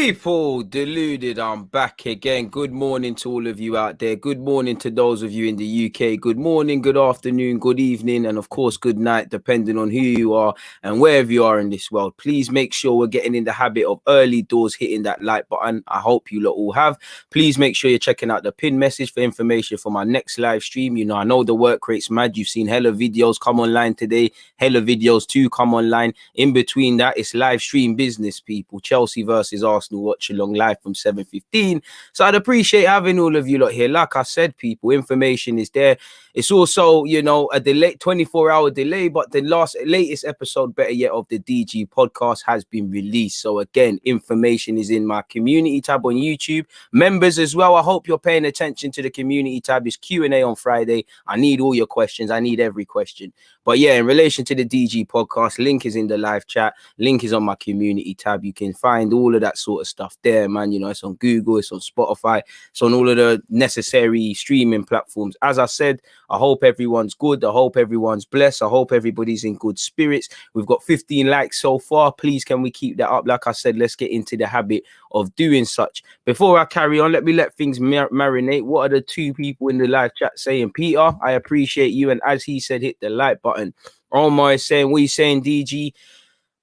People, Deluded, I'm back again. Good morning to all of you out there. Good morning to those of you in the UK. Good morning, good afternoon, good evening, and of course, good night, depending on who you are and wherever you are in this world. Please make sure we're getting in the habit of early doors hitting that like button. I hope you lot all have. Please make sure you're checking out the pin message for information for my next live stream. You know, I know the work rate's mad. You've seen hella videos come online today, hella videos too come online. In between that, it's live stream business, people. Chelsea versus Arsenal watch along live from 7:15. So I'd appreciate having all of you lot here. Like I said, people, information is there. It's also, you know, a delay, 24-hour delay, but the latest episode, better yet, of the DG podcast has been released. So again, information is in my community tab on YouTube. Members as well, I hope you're paying attention to the community tab. It's Q&A on Friday. I need all your questions. I need every question. But yeah, in relation to the DG podcast, link is in the live chat. Link is on my community tab. You can find all of that sort of stuff there, man. You know, it's on Google, it's on Spotify, it's on all of the necessary streaming platforms. As I said, I hope everyone's good. I hope everyone's blessed. I hope everybody's in good spirits. We've got 15 likes so far. Please, can we keep that up? Like I said, let's get into the habit of doing such. Before I carry on, let me let things marinate. What are the two people in the live chat saying? Peter, I appreciate you. And as he said, hit the like button. Omar is saying, what are you saying, DG?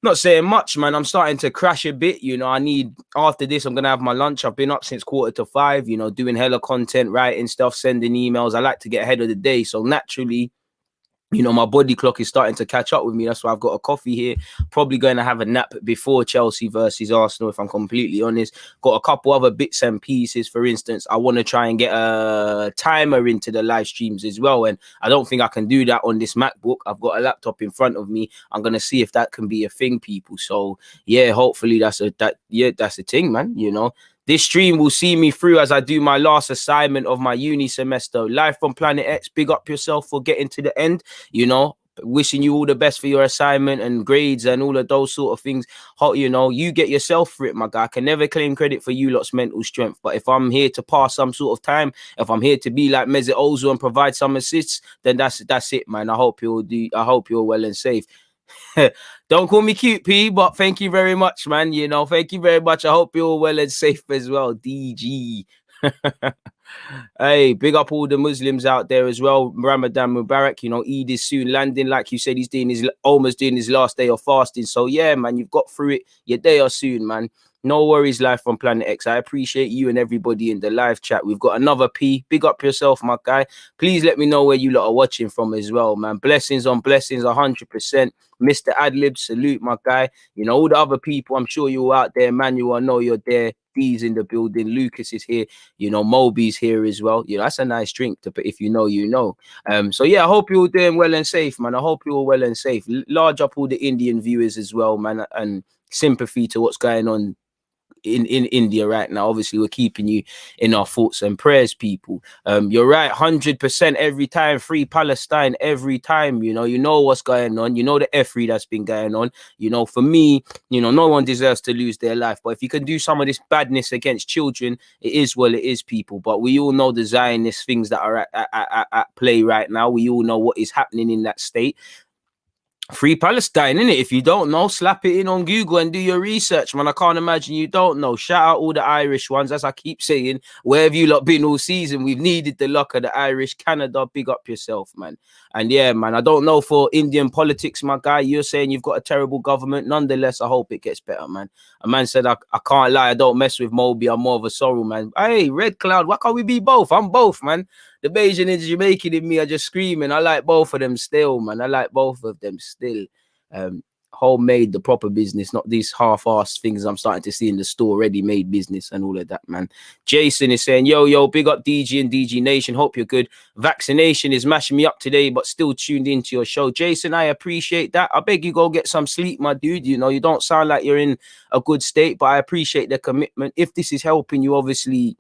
Not saying much, man. I'm starting to crash a bit. You know, I need, after this, I'm going to have my lunch. I've been up since 4:45, you know, doing hella content, writing stuff, sending emails. I like to get ahead of the day. So naturally, you know, my body clock is starting to catch up with me. That's why I've got a coffee here. Probably going to have a nap before Chelsea versus Arsenal, if I'm completely honest. Got a couple other bits and pieces. For instance, I want to try and get a timer into the live streams as well. And I don't think I can do that on this MacBook. I've got a laptop in front of me. I'm going to see if that can be a thing, people. So, yeah, hopefully that's a thing, man, you know. This stream will see me through as I do my last assignment of my uni semester. Live from Planet X. Big up yourself for getting to the end. You know, wishing you all the best for your assignment and grades and all of those sort of things. You know, you get yourself for it, my guy. I can never claim credit for you lot's mental strength. But if I'm here to pass some sort of time, if I'm here to be like Mesut Ozil and provide some assists, then that's it, man. I hope you're well and safe. Don't call me cute, P, but thank you very much, man. You know, thank you very much. I hope you're all well and safe as well, DG. Hey, big up all the Muslims out there as well. Ramadan Mubarak. You know, Eid is soon landing. Like you said, he's almost doing his last day of fasting. So yeah, man, you've got through it. Your day are soon, man. No worries, live from Planet X. I appreciate you and everybody in the live chat. We've got another P. Big up yourself, my guy. Please let me know where you lot are watching from as well, man. Blessings on blessings, 100%. Mr. Adlib, salute, my guy. You know, all the other people, I'm sure you're out there. Manuel, I know you're there. D's in the building. Lucas is here. You know, Moby's here as well. You know, that's a nice drink to put. If you know, you know. So yeah, I hope you're all doing well and safe, man. I hope you're all well and safe. Large up all the Indian viewers as well, man, and sympathy to what's going on in India right now. Obviously, we're keeping you in our thoughts and prayers, people. You're right, 100% every time. Free Palestine every time. You know what's going on. You know the effery that's been going on. You know, for me, you know, no one deserves to lose their life. But if you can do some of this badness against children, it is, people. But we all know the Zionist things that are at play right now. We all know what is happening in that state. Free Palestine, innit? If you don't know, slap it in on Google and do your research, man. I can't imagine you don't know. Shout out all the Irish ones, as I keep saying. Where have you lot been all season? We've needed the luck of the Irish. Canada, big up yourself, man. And yeah, man, I don't know for Indian politics, my guy. You're saying you've got a terrible government. Nonetheless, I hope it gets better, man. A man said, I can't lie, I don't mess with Moby. I'm more of a sorrow, man. Hey, Red Cloud, why can't we be both? I'm both, man. The Bayesian and Jamaican in me are just screaming. I like both of them still, man. I like both of them still. Homemade, the proper business, not these half-assed things I'm starting to see in the store, ready-made business and all of that, man. Jason is saying, yo, big up DG and DG Nation. Hope you're good. Vaccination is mashing me up today, but still tuned into your show. Jason, I appreciate that. I beg you go get some sleep, my dude. You know, you don't sound like you're in a good state, but I appreciate the commitment. If this is helping you, obviously,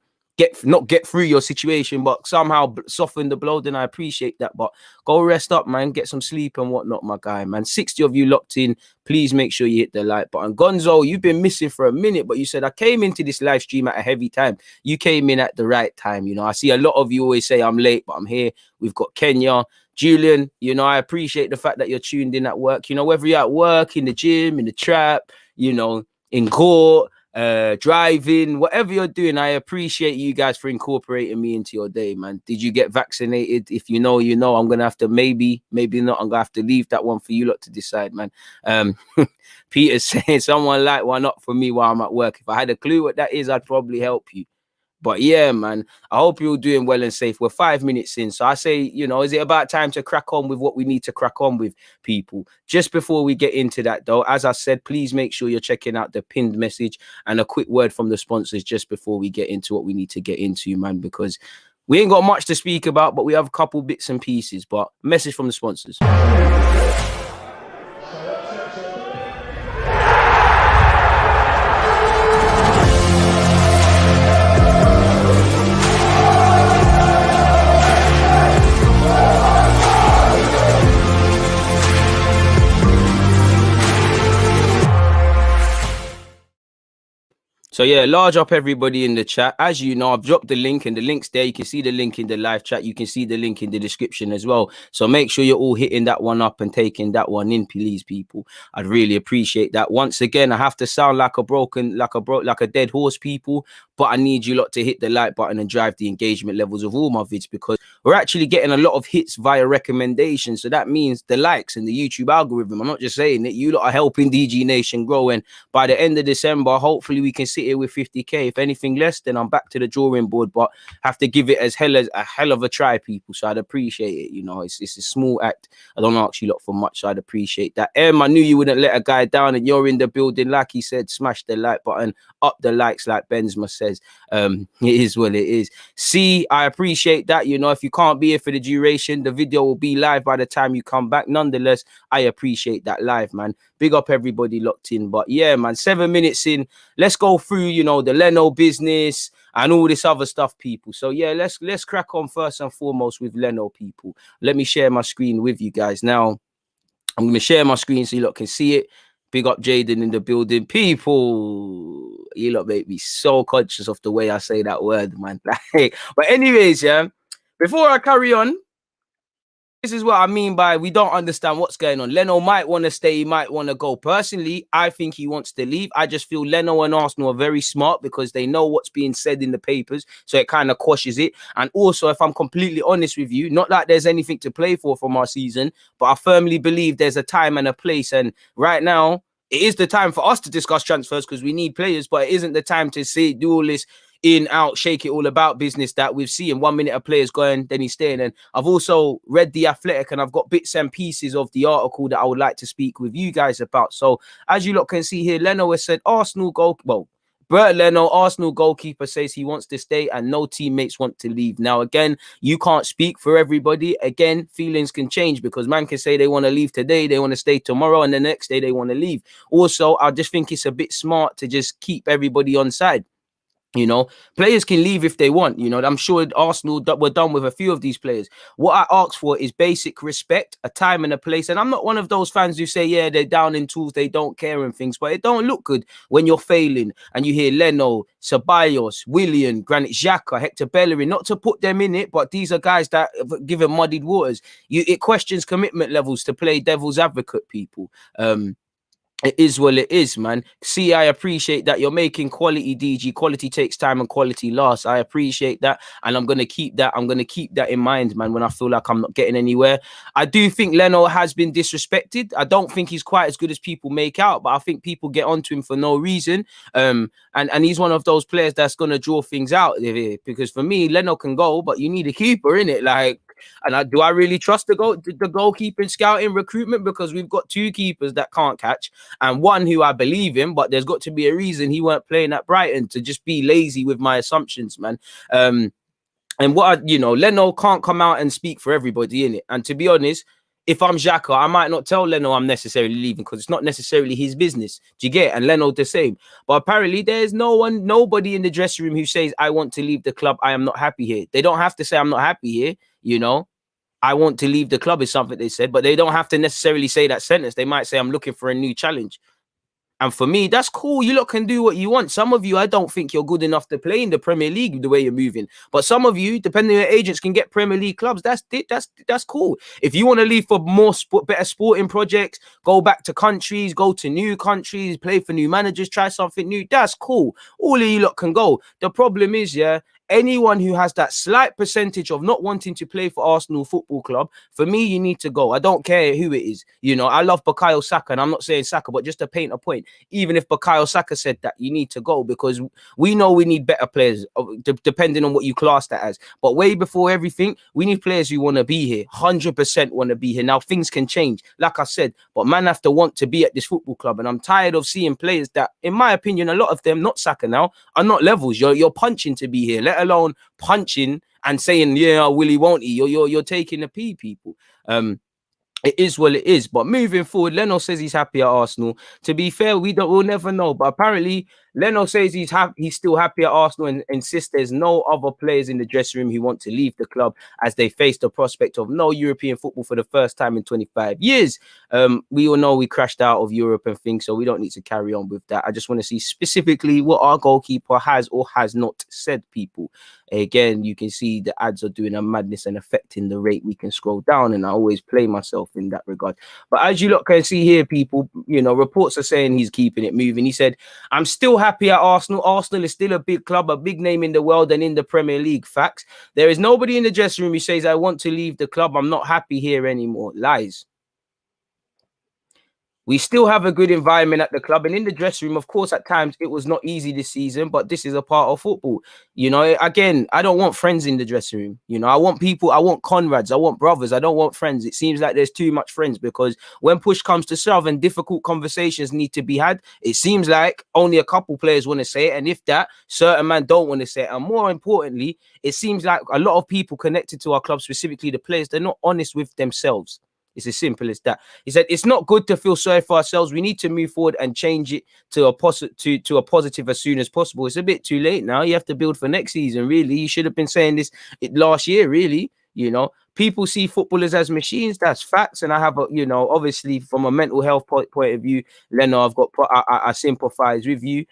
not get through your situation, but somehow soften the blow, then I appreciate that. But go rest up, man. Get some sleep and whatnot, my guy, man. 60 of you locked in. Please make sure you hit the like button. Gonzo, you've been missing for a minute, but you said I came into this live stream at a heavy time. You came in at the right time. You know, I see a lot of you always say I'm late, but I'm here. We've got Kenya. Julian, you know, I appreciate the fact that you're tuned in at work. You know, whether you're at work, in the gym, in the trap, you know, in court, driving, whatever you're doing. I appreciate you guys for incorporating me into your day, man. Did you get vaccinated? If you know, you know. I'm gonna have to maybe not. I'm gonna have to leave that one for you lot to decide, man. Peter's saying someone light one up for me while I'm at work. If I had a clue what that is, I'd probably help you. But yeah, man, I hope you're doing well and safe. We're 5 minutes in. So I say, you know, is it about time to crack on with what we need to crack on with, people? Just before we get into that, though, as I said, please make sure you're checking out the pinned message and a quick word from the sponsors just before we get into what we need to get into, man, because we ain't got much to speak about, but we have a couple bits and pieces. But message from the sponsors. So yeah, large up everybody in the chat. As you know, I've dropped the link and the link's there. You can see the link in the live chat. You can see the link in the description as well. So make sure you're all hitting that one up and taking that one in, please, people. I'd really appreciate that. Once again, I have to sound like a dead horse, people, but I need you lot to hit the like button and drive the engagement levels of all my vids, because we're actually getting a lot of hits via recommendations. So that means the likes and the YouTube algorithm. I'm not just saying it. You lot are helping DG Nation grow. And by the end of December, hopefully we can sit here with 50k. If anything less, then I'm back to the drawing board, but have to give it as a hell of a try, people. So I'd appreciate it. You know, it's a small act. I don't ask you lot for much, so I'd appreciate that. I knew you wouldn't let a guy down, and you're in the building. Like he said, smash the like button, up the likes, like Benzema says. It is what it is. See, I appreciate that. You know, if you can't be here for the duration, the video will be live by the time you come back. Nonetheless, I appreciate that live, man. Big up everybody locked in. But yeah, man, 7 minutes in. Let's go through, you know, the Leno business and all this other stuff, people. So yeah, let's crack on first and foremost with Leno, people. Let me share my screen with you guys now. I'm going to share my screen so you lot can see it. Big up Jaden in the building. People, you lot make me so conscious of the way I say that word, man. But anyways, yeah, before I carry on, this is what I mean by we don't understand what's going on. Leno might want to stay, he might want to go. Personally, I think he wants to leave. I just feel Leno and Arsenal are very smart because they know what's being said in the papers, so it kind of quashes it. And also, if I'm completely honest with you, not that there's anything to play for from our season, but I firmly believe there's a time and a place. And right now, it is the time for us to discuss transfers because we need players, but it isn't the time to do all this in, out, shake it all about business that we've seen. 1 minute a player's going, then he's staying. And I've also read The Athletic and I've got bits and pieces of the article that I would like to speak with you guys about. So as you lot can see here, Leno has said Arsenal Leno, Arsenal goalkeeper, says he wants to stay and no teammates want to leave. Now, again, you can't speak for everybody. Again, feelings can change because man can say they want to leave today, they want to stay tomorrow, and the next day they want to leave. Also, I just think it's a bit smart to just keep everybody on side. You know, players can leave if they want. You know, I'm sure Arsenal were done with a few of these players. What I ask for is basic respect, a time and a place. And I'm not one of those fans who say, yeah, they're down in tools, they don't care and things. But it don't look good when you're failing and you hear Leno, Ceballos, Willian, Granit Xhaka, Hector Bellerin. Not to put them in it, but these are guys that have given muddied waters. It questions commitment levels to play devil's advocate, people. It is what it is, man. See, I appreciate that you're making quality, DG. Quality takes time and quality lasts. I appreciate that. And I'm going to keep that. I'm going to keep that in mind, man, when I feel like I'm not getting anywhere. I do think Leno has been disrespected. I don't think he's quite as good as people make out, but I think people get onto him for no reason. And he's one of those players that's going to draw things out here. Because for me, Leno can go, but you need a keeper, innit? Like, and do I really trust the goalkeeping scouting recruitment? Because we've got two keepers that can't catch and one who I believe in, but there's got to be a reason he weren't playing at Brighton, to just be lazy with my assumptions, man. And Leno can't come out and speak for everybody in it. And to be honest, if I'm XHAKA, I might not tell Leno I'm necessarily leaving because it's not necessarily his business. Do you get it? And Leno the same. But apparently there's nobody in the dressing room who says, I want to leave the club. I am not happy here. They don't have to say I'm not happy here. You know, I want to leave the club is something they said, but they don't have to necessarily say that sentence. They might say I'm looking for a new challenge. And for me, that's cool. You lot can do what you want. Some of you, I don't think you're good enough to play in the Premier League the way you're moving. But some of you, depending on your agents, can get Premier League clubs. That's cool. If you want to leave for more better sporting projects, go back to countries, go to new countries, play for new managers, try something new. That's cool. All of you lot can go. The problem is, yeah, anyone who has that slight percentage of not wanting to play for Arsenal Football Club, for me, you need to go. I don't care who it is. You know, I love Bukayo Saka, and I'm not saying Saka, but just to paint a point, even if Bukayo Saka said that, you need to go, because we know we need better players, depending on what you class that as. But way before everything, we need players who want to be here, 100% want to be here. Now, things can change, like I said, but man have to want to be at this football club. And I'm tired of seeing players that, in my opinion, a lot of them, not Saka now, are not levels. You're punching to be here, let alone punching and saying, yeah, Willie won't he? You're taking the pee, people. It is what it is. But moving forward, Leno says he's happy at Arsenal. To be fair, we'll never know. But apparently, Leno says he's still happy at Arsenal, and insists there's no other players in the dressing room who want to leave the club as they face the prospect of no European football for the first time in 25 years. We all know we crashed out of Europe and things, so we don't need to carry on with that. I just want to see specifically what our goalkeeper has or has not said, people. Again, you can see the ads are doing a madness and affecting the rate. We can scroll down, and I always play myself in that regard. But as you lot can see here, people, you know, reports are saying he's keeping it moving. He said, I'm still happy at Arsenal. Arsenal is still a big club, a big name in the world and in the Premier League. Facts. There is nobody in the dressing room who says, I want to leave the club. I'm not happy here anymore. Lies. We still have a good environment at the club, and in the dressing room, of course, at times it was not easy this season, but this is a part of football. You know, again, I don't want friends in the dressing room. You know, I want people, I want comrades, I want brothers. I don't want friends. It seems like there's too much friends, because when push comes to shove and difficult conversations need to be had, it seems like only a couple players want to say it. And if that, certain man don't want to say it. And more importantly, it seems like a lot of people connected to our club, specifically the players, they're not honest with themselves. It's as simple as that. He said, it's not good to feel sorry for ourselves. We need to move forward and change it to a positive as soon as possible. It's a bit too late now. You have to build for next season, really. You should have been saying this last year, really. You know, people see footballers as machines. That's facts. And I have, you know, obviously from a mental health point of view, Leno, I sympathize with you.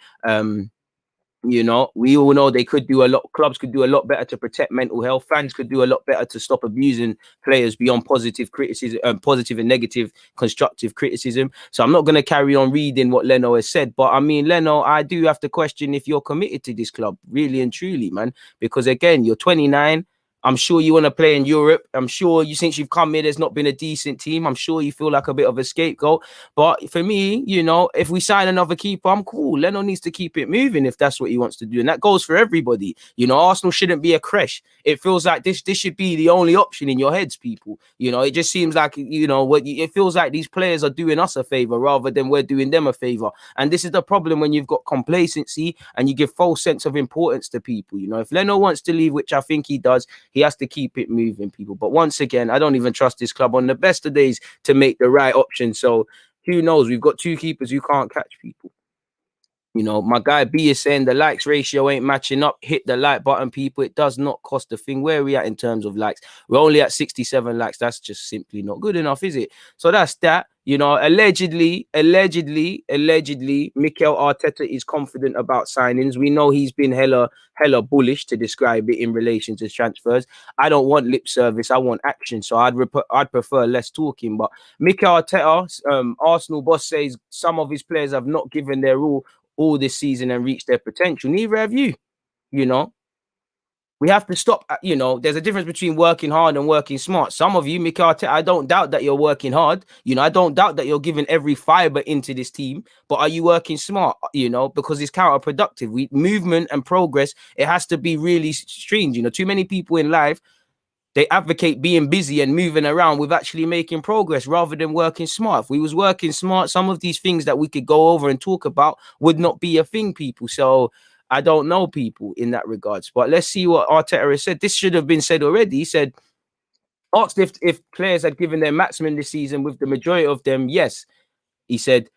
You know, we all know they could do a lot. Clubs could do a lot better to protect mental health. Fans could do a lot better to stop abusing players beyond positive criticism, positive and negative constructive criticism. So I'm not going to carry on reading what Leno has said. But I mean, Leno, I do have to question if you're committed to this club, really and truly, man. Because again, you're 29. I'm sure you want to play in Europe. I'm sure since you've come here, there's not been a decent team. I'm sure you feel like a bit of a scapegoat. But for me, you know, if we sign another keeper, I'm cool. Leno needs to keep it moving if that's what he wants to do. And that goes for everybody. You know, Arsenal shouldn't be a creche. It feels like this should be the only option in your heads, people. You know, it just seems like, you know, it feels like these players are doing us a favor rather than we're doing them a favor. And this is the problem when you've got complacency and you give false sense of importance to people. You know, if Leno wants to leave, which I think he does, he has to keep it moving, people. But once again, I don't even trust this club on the best of days to make the right option. So who knows? We've got two keepers who can't catch people. You know, my guy B is saying the likes ratio ain't matching up. Hit the like button, people. It does not cost a thing. Where are we at in terms of likes? We're only at 67 likes. That's just simply not good enough, is it? So that's that. You know, allegedly, Mikel Arteta is confident about signings. We know he's been hella bullish, to describe it, in relation to transfers. I don't want lip service. I want action. So I'd prefer less talking. But Mikel Arteta, Arsenal boss, says some of his players have not given their all this season and reached their potential. Neither have you. You know, we have to stop. You know, there's a difference between working hard and working smart. Some of you, Mikel Arteta, I don't doubt that you're working hard. You know, I don't doubt that you're giving every fiber into this team. But are you working smart? You know, because it's counterproductive. Movement and progress, it has to be really streamed. You know, too many people in life, they advocate being busy and moving around with actually making progress rather than working smart. If we was working smart, some of these things that we could go over and talk about would not be a thing, people. So I don't know, people, in that regards. But let's see what Arteta has said. This should have been said already. He said, asked if players had given their maximum this season, with the majority of them, yes. He said,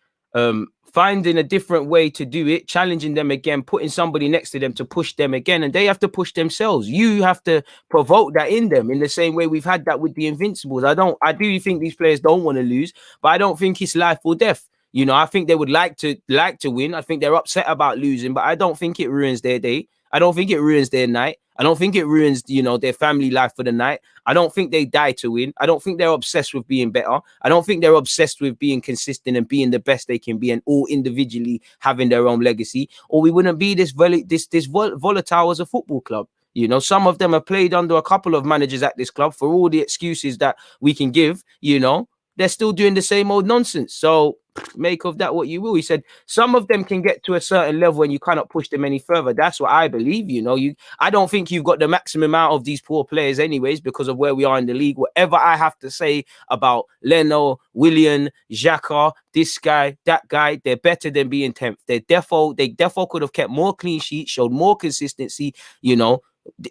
finding a different way to do it, challenging them again, putting somebody next to them to push them again, and they have to push themselves. You have to provoke that in them, in the same way we've had that with the Invincibles. I do think these players don't want to lose, but I don't think it's life or death. You know, I think they would like to win. I think they're upset about losing, but I don't think it ruins their day. I don't think it ruins their night. I don't think it ruins, you know, their family life for the night. I don't think they die to win. I don't think they're obsessed with being better. I don't think they're obsessed with being consistent and being the best they can be, and all individually having their own legacy. Or we wouldn't be this volatile as a football club. You know, some of them have played under a couple of managers at this club. For all the excuses that we can give, you know, they're still doing the same old nonsense. So make of that what you will. He said some of them can get to a certain level and you cannot push them any further. That's what I believe. You know, I don't think you've got the maximum out of these poor players anyways, because of where we are in the league. Whatever I have to say about Leno, WILLIAN, XHAKA, this guy, that guy, they're better than being 10th. They defo could have kept more clean sheets, showed more consistency, you know.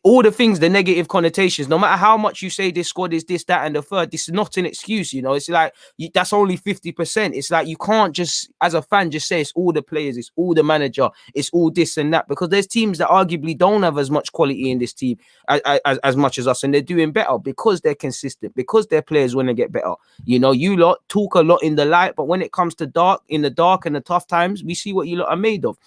All the things, the negative connotations, no matter how much you say this squad is this, that, and the third, this is not an excuse, you know. It's like that's only 50%. It's like you can't just, as a fan, just say it's all the players, it's all the manager, it's all this and that, because there's teams that arguably don't have as much quality in this team as much as us, and they're doing better because they're consistent, because their players want to get better. You know, you lot talk a lot in the light, but when it comes to in the dark and the tough times, we see what you lot are made of.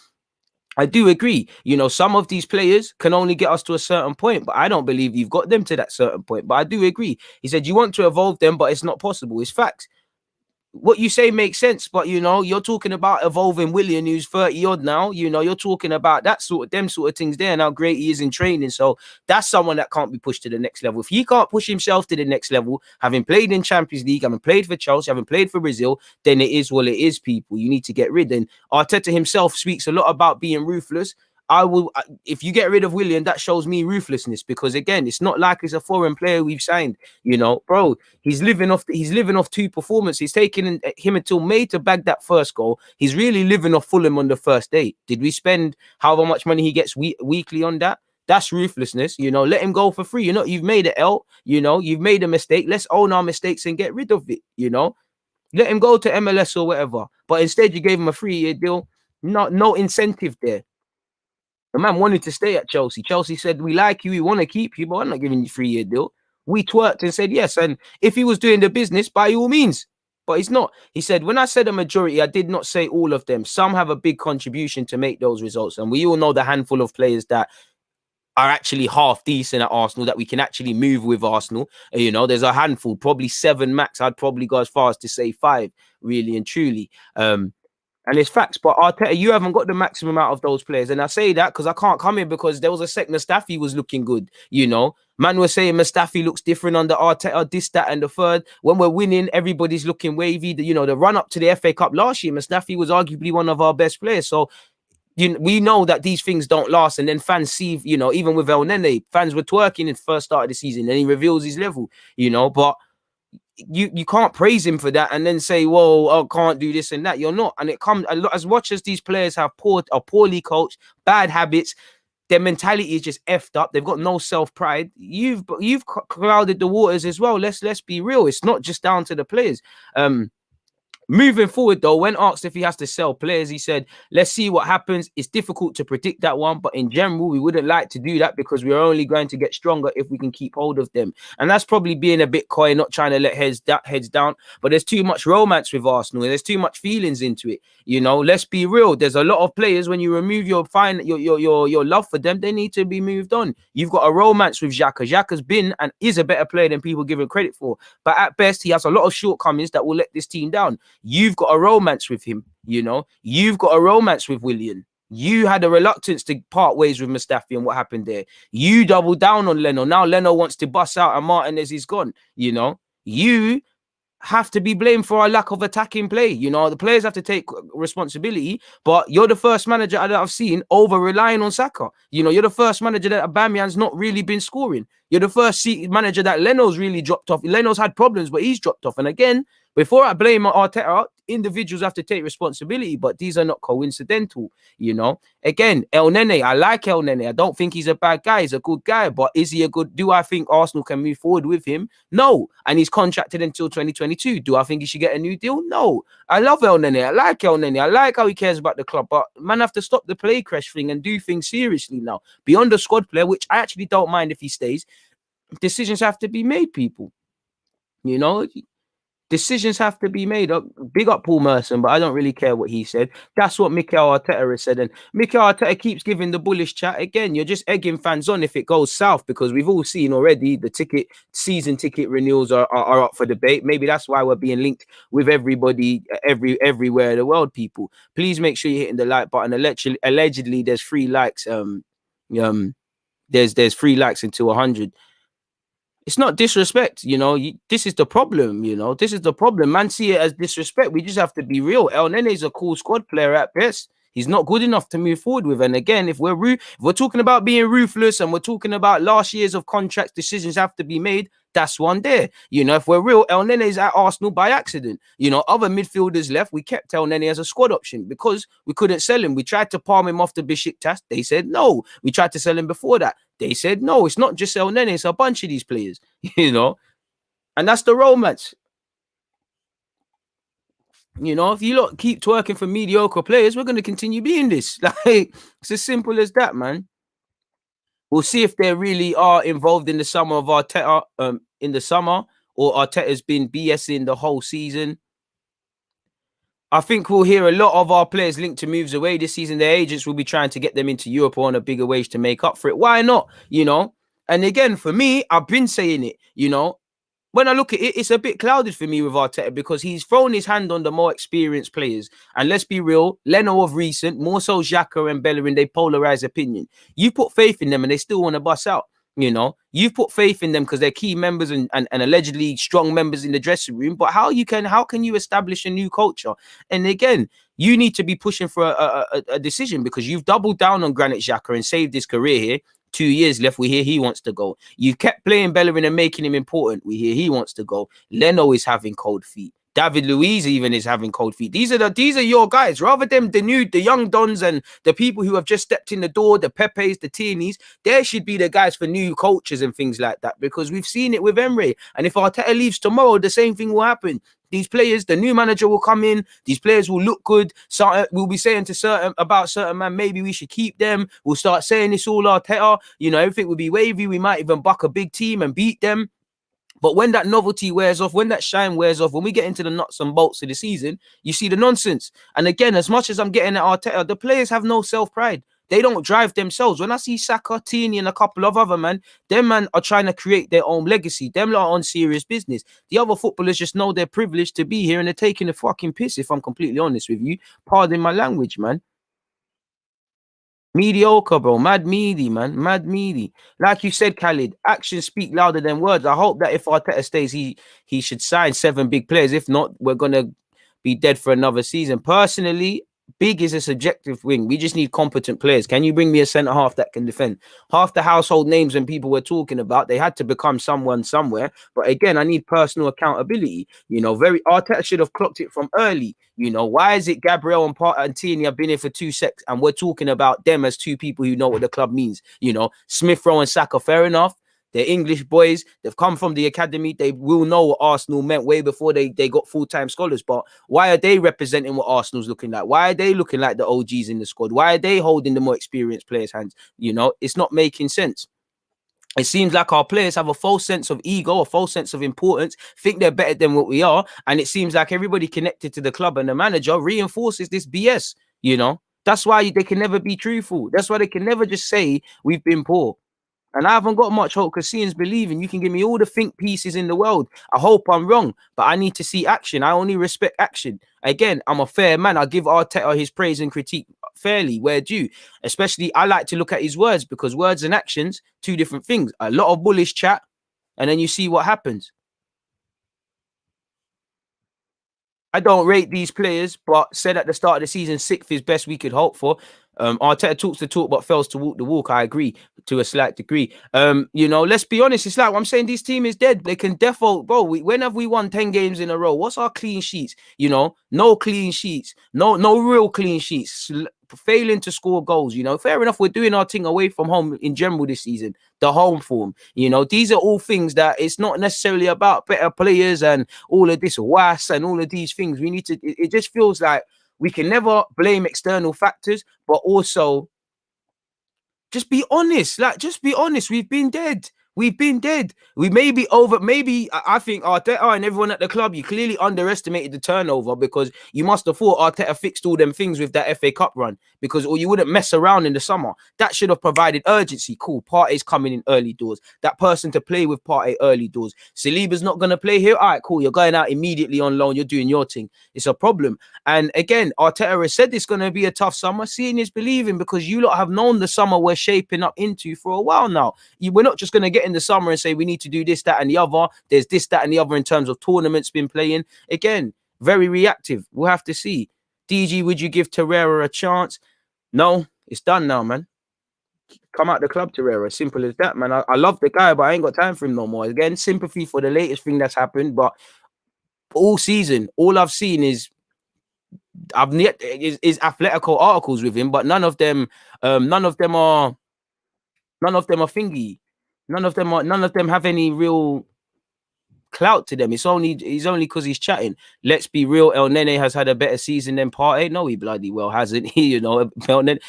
I do agree. You know, some of these players can only get us to a certain point, but I don't believe you've got them to that certain point. But I do agree. He said you want to evolve them, but it's not possible. It's facts. What you say makes sense, but you know, you're talking about evolving WILLIAN, who's 30 odd now. You know, you're talking about that sort of things there, and how great he is in training. So that's someone that can't be pushed to the next level. If he can't push himself to the next level, having played in Champions League, having played for Chelsea, having played for Brazil, then it is what it is, people. You need to get rid. And Arteta himself speaks a lot about being ruthless. If you get rid of WILLIAN, that shows me ruthlessness, because again, it's not like it's a foreign player we've signed. You know, bro, he's living off 2 performances. It's taken him until May to bag that first goal. He's really living off Fulham on the first day. Did we spend however much money he gets weekly on that? That's ruthlessness. You know, let him go for free. You know, you've made an L. You know, you've made a mistake. Let's own our mistakes and get rid of it. You know, let him go to MLS or whatever. But instead, you gave him a 3-year deal. No incentive there. The man wanted to stay at Chelsea. Chelsea said, we like you, we want to keep you, but I'm not giving you a 3-year deal. We twerked and said yes. And if he was doing the business, by all means. But he's not. He said, when I said a majority, I did not say all of them. Some have a big contribution to make those results. And we all know the handful of players that are actually half decent at Arsenal, that we can actually move with Arsenal. You know, there's a handful, probably 7 max. I'd probably go as far as to say 5, really and truly. And it's facts, but Arteta, you haven't got the maximum out of those players. And I say that because I can't come in, because there was a sec Mustafi was looking good, you know. Man was saying Mustafi looks different under Arteta, this, that, and the third. When we're winning, everybody's looking wavy. You know, the run-up to the FA Cup last year, Mustafi was arguably one of our best players. So we know that these things don't last. And then fans see, you know, even with El Nene, fans were twerking in the first start of the season, and he reveals his level, you know. But you can't praise him for that and then say, whoa, I can't do this and that. You're not. And it comes as much as these players are poorly coached, bad habits, their mentality is just effed up. They've got no self-pride. You've clouded the waters as well. Let's be real. It's not just down to the players. Moving forward, though, when asked if he has to sell players, he said, let's see what happens. It's difficult to predict that one, but in general, we wouldn't like to do that, because we're only going to get stronger if we can keep hold of them. And that's probably being a bit coy, not trying to let heads down. But there's too much romance with Arsenal, and there's too much feelings into it. You know, let's be real. There's a lot of players, when you remove your love for them, they need to be moved on. You've got a romance with XHAKA. XHAKA's been and is a better player than people give him credit for. But at best, he has a lot of shortcomings that will let this team down. You've got a romance with him, you know. You've got a romance with WILLIAN. You had a reluctance to part ways with Mustafi, and what happened there? You doubled down on Leno. Now Leno wants to bust out and Martinez is gone, you know. You have to be blamed for our lack of attacking play. You know, the players have to take responsibility, but you're the first manager that I've seen over relying on Saka. You know, you're the first manager that Aubameyang's not really been scoring. You're the first manager that Leno's really dropped off. Leno's had problems, but he's dropped off. And again, before I blame Arteta, individuals have to take responsibility, but these are not coincidental, you know. Again, El Nene, I like El Nene. I don't think he's a bad guy. He's a good guy, but is he a good... Do I think Arsenal can move forward with him? No. And he's contracted until 2022. Do I think he should get a new deal? No. I love El Nene. I like El Nene. I like how he cares about the club, but man have to stop the play crash thing and do things seriously now. Beyond the squad player, which I actually don't mind if he stays, decisions have to be made, people. You know, Decisions have to be made. Big up Paul Merson, but I don't really care what he said. That's what Mikel Arteta has said. And Mikel Arteta keeps giving the bullish chat. Again, you're just egging fans on if it goes south, because we've all seen already the season ticket renewals are up for debate. Maybe that's why we're being linked with everybody everywhere in the world, people. Please make sure you're hitting the like button. Allegedly there's 3 likes. There's 3 likes until 100. It's not disrespect, this is the problem, this is the problem. Man see it as disrespect. We just have to be real. El Nene's a cool squad player at best. He's not good enough to move forward with. And again, if we're talking about being ruthless and we're talking about last years of contracts, decisions have to be made, that's one there. If we're real, El Nene's at Arsenal by accident. Other midfielders left. We kept El Nene as a squad option because we couldn't sell him. We tried to palm him off to Besiktas. They said no. We tried to sell him before that. They said no. It's not just El Nene. It's a bunch of these players, and that's the romance. If you lot keep twerking for mediocre players, we're going to continue being this. Like, it's as simple as that, man. We'll see if they really are involved in the summer of Arteta, in the summer, or Arteta's been BSing the whole season. I think we'll hear a lot of our players linked to moves away this season. Their agents will be trying to get them into Europe on a bigger wage to make up for it. Why not? And again, for me, I've been saying it, when I look at it, it's a bit clouded for me with Arteta because he's thrown his hand on the more experienced players. And let's be real, Leno of recent, more so XHAKA and Bellerin, they polarize opinion. You put faith in them and they still want to bust out. You've put faith in them because they're key members and allegedly strong members in the dressing room. But how can you establish a new culture? And again, you need to be pushing for a decision because you've doubled down on Granit Xhaka and saved his career here. 2 years left. We hear he wants to go. You've kept playing Bellerin and making him important. We hear he wants to go. Leno is having cold feet. David Luiz even is having cold feet. These are your guys. Rather than the young dons and the people who have just stepped in the door, the Pepes, the Tierney's, there should be the guys for new cultures and things like that because we've seen it with Emre. And if Arteta leaves tomorrow, the same thing will happen. These players, the new manager will come in. These players will look good. So we'll be saying to certain man, maybe we should keep them. We'll start saying this all Arteta. Everything will be wavy. We might even buck a big team and beat them. But when that novelty wears off, when that shine wears off, when we get into the nuts and bolts of the season, you see the nonsense. And again, as much as I'm getting at Arteta, the players have no self-pride. They don't drive themselves. When I see Saka, Tierney, and a couple of other men, them man are trying to create their own legacy. Them lot are on serious business. The other footballers just know they're privileged to be here and they're taking the fucking piss, if I'm completely honest with you. Pardon my language, man. Mediocre, bro. Mad meaty, man. Mad meaty. Like you said, Khalid, actions speak louder than words. I hope that if Arteta stays, he should sign 7 big players. If not, we're going to be dead for another season. Personally, big is a subjective wing. We just need competent players. Can you bring me a centre-half that can defend? Half the household names and people we're talking about, they had to become someone somewhere. But again, I need personal accountability. Arteta should have clocked it from early. Why is it Gabriel and Tierney have been here for 2 seconds and we're talking about them as 2 people who know what the club means? Smith Rowe and Saka, fair enough. They're English boys. They've come from the academy. They will know what Arsenal meant way before they got full-time scholars. But why are they representing what Arsenal's looking like? Why are they looking like the OGs in the squad? Why are they holding the more experienced players' hands? It's not making sense. It seems like our players have a false sense of ego, a false sense of importance, think they're better than what we are. And it seems like everybody connected to the club and the manager reinforces this BS, That's why they can never be truthful. That's why they can never just say we've been poor. And I haven't got much hope because seeing's believing. You can give me all the think pieces in the world. I hope I'm wrong, but I need to see action. I only respect action. Again, I'm a fair man. I give Arteta his praise and critique fairly where due. Especially, I like to look at his words because words and actions, 2 different things. A lot of bullish chat, and then you see what happens. I don't rate these players, but said at the start of the season, 6th is best we could hope for. Arteta talks the talk but fails to walk the walk. I agree to a slight degree. Let's be honest. It's like I'm saying, this team is dead. They can default, bro. When have we won 10 games in a row? What's our clean sheets? No clean sheets. No real clean sheets. Failing to score goals. Fair enough. We're doing our thing away from home in general this season. The home form. These are all things that it's not necessarily about better players and all of this WAS and all of these things. We need to. It just feels like we can never blame external factors, but also just be honest. Just be honest. We've been dead. We've been dead. We may be over. Maybe I think Arteta and everyone at the club, you clearly underestimated the turnover because you must have thought Arteta fixed all them things with that FA Cup run or you wouldn't mess around in the summer. That should have provided urgency. Cool. Partey's coming in early doors. That person to play with Partey early doors. Saliba's not going to play here. All right, cool. You're going out immediately on loan. You're doing your thing. It's a problem. And again, Arteta has said it's going to be a tough summer. Seeing is believing because you lot have known the summer we're shaping up into for a while now. We're not just going to get in the summer and say we need to do this, that, and the other. There's this, that, and the other in terms of tournaments been playing. Again, very reactive. We'll have to see. DG, would you give Torreira a chance? No, it's done now, man. Come out the club, Torreira. Simple as that, man. I love the guy, but I ain't got time for him no more. Again, sympathy for the latest thing that's happened, but all season, all I've seen is Atletico articles with him, but none of them are thingy. None of them have any real clout to them. He's only because he's chatting. Let's be real. El Nene has had a better season than Partey. No, he bloody well hasn't. Partey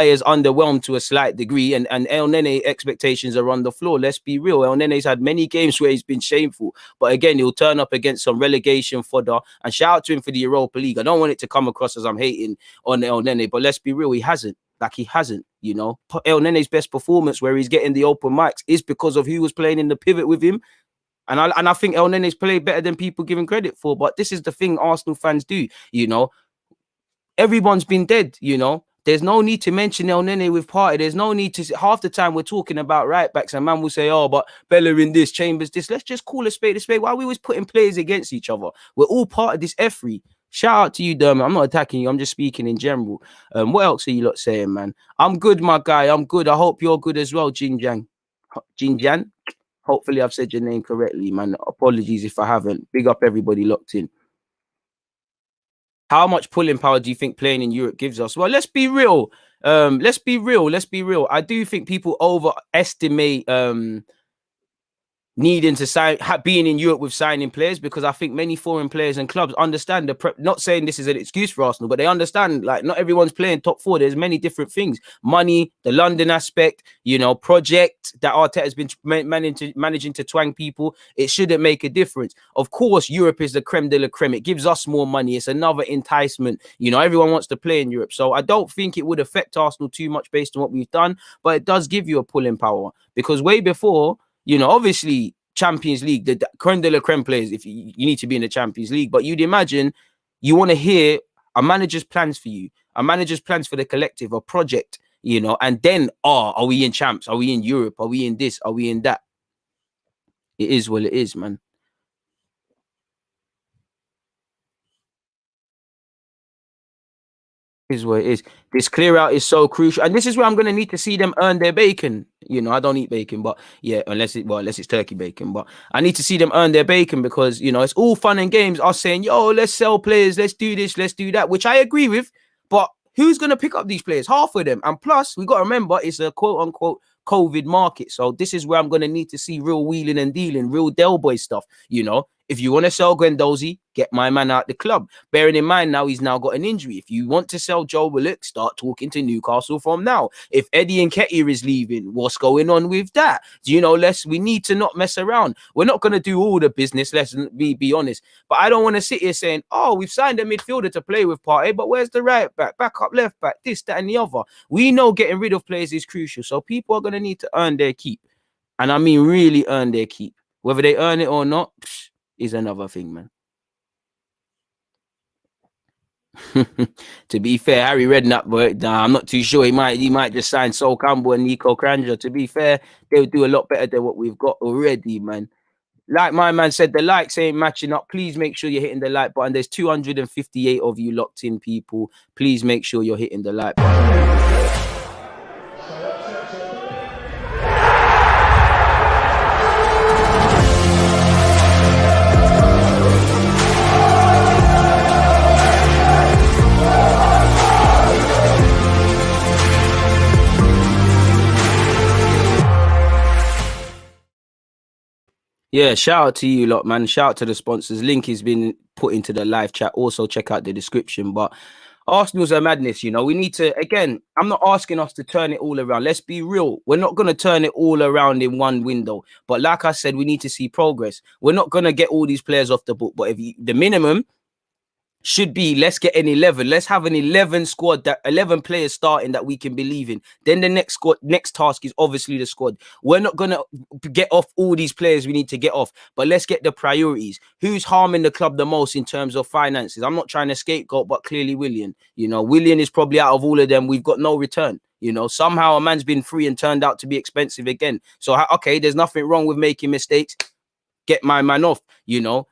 is underwhelmed to a slight degree, and El Nene expectations are on the floor. Let's be real. El Nene's had many games where he's been shameful, but again, he'll turn up against some relegation fodder. And shout out to him for the Europa League. I don't want it to come across as I'm hating on El Nene, but let's be real. He hasn't. El Nene's best performance where he's getting the open mics is because of who was playing in the pivot with him. And I think El Nene's played better than people give him credit for. But this is the thing Arsenal fans do, Everyone's been dead, There's no need to mention El Nene with Partey. There's no need to... Half the time we're talking about right-backs and man will say, oh, but Bellerin this, Chambers this. Let's just call a spade a spade. Why are we always putting players against each other? We're all part of this F3. Shout out to you, Dermot. I'm not attacking you. I'm just speaking in general. What else are you lot saying, man? I'm good, my guy. I'm good. I hope you're good as well, Jinjan. Hopefully I've said your name correctly, man. Apologies if I haven't. Big up everybody locked in. How much pulling power do you think playing in Europe gives us? Well, let's be real. Let's be real. I do think people overestimate needing to being in Europe with signing players, because I think many foreign players and clubs understand not saying this is an excuse for Arsenal, but they understand like not everyone's playing top four. There's many different things: money, the London aspect, project that Arteta has been managing to twang people. It shouldn't make a difference. Of course, Europe is the creme de la creme. It gives us more money. It's another enticement. Everyone wants to play in Europe, so I don't think it would affect Arsenal too much based on what we've done, but it does give you a pulling power, because way before, obviously Champions League, the creme de la creme players, if you need to be in the Champions League, but you'd imagine you want to hear a manager's plans for you, a manager's plans for the collective, a project, and then, are we in champs? Are we in Europe? Are we in this? Are we in that? It is what it is, man. Is what it is. This clear out is so crucial, and this is where I'm going to need to see them earn their bacon. I don't eat bacon, but yeah, unless it's turkey bacon, but I need to see them earn their bacon, because it's all fun and games us saying, yo, let's sell players, let's do this, let's do that, which I agree with, but who's going to pick up these players? Half of them. And plus, we got to remember, it's a quote unquote COVID market, so this is where I'm going to need to see real wheeling and dealing, real Del Boy stuff. If you want to sell Guendouzi, get my man out the club. Bearing in mind now he's now got an injury. If you want to sell Joe Willock, start talking to Newcastle from now. If Eddie Nketiah is leaving, what's going on with that? We need to not mess around. We're not going to do all the business, let's be honest. But I don't want to sit here saying, oh, we've signed a midfielder to play with Partey, but where's the right back, backup left back, this, that, and the other? We know getting rid of players is crucial, so people are going to need to earn their keep. And I mean really earn their keep. Whether they earn it or not, is another thing, man. To be fair, Harry Redknapp, but I'm not too sure. He might just sign Sol Campbell and Nico Kranja. To be fair, they'll do a lot better than what we've got already, man. Like my man said, the likes ain't matching up. Please make sure you're hitting the like button. There's 258 of you locked in, people. Please make sure you're hitting the like button. Yeah, shout out to you lot, man. Shout out to the sponsors. Link has been put into the live chat. Also, check out the description. But Arsenal's a madness, you know. We need to, again, I'm not asking us to turn it all around. Let's be real. We're not going to turn it all around in one window. But like I said, we need to see progress. We're not going to get all these players off the book. But the minimum should be, let's get an 11. Let's have an 11 squad, that 11 players starting that we can believe in. Then the next task is obviously the squad. We're not gonna get off all these players we need to get off, but let's get the priorities. Who's harming the club the most in terms of finances? I'm not trying to scapegoat, but clearly Willian. You know, Willian is probably out of all of them. We've got no return. You know, somehow a man's been free and turned out to be expensive again. So okay, there's nothing wrong with making mistakes. Get my man off. You know.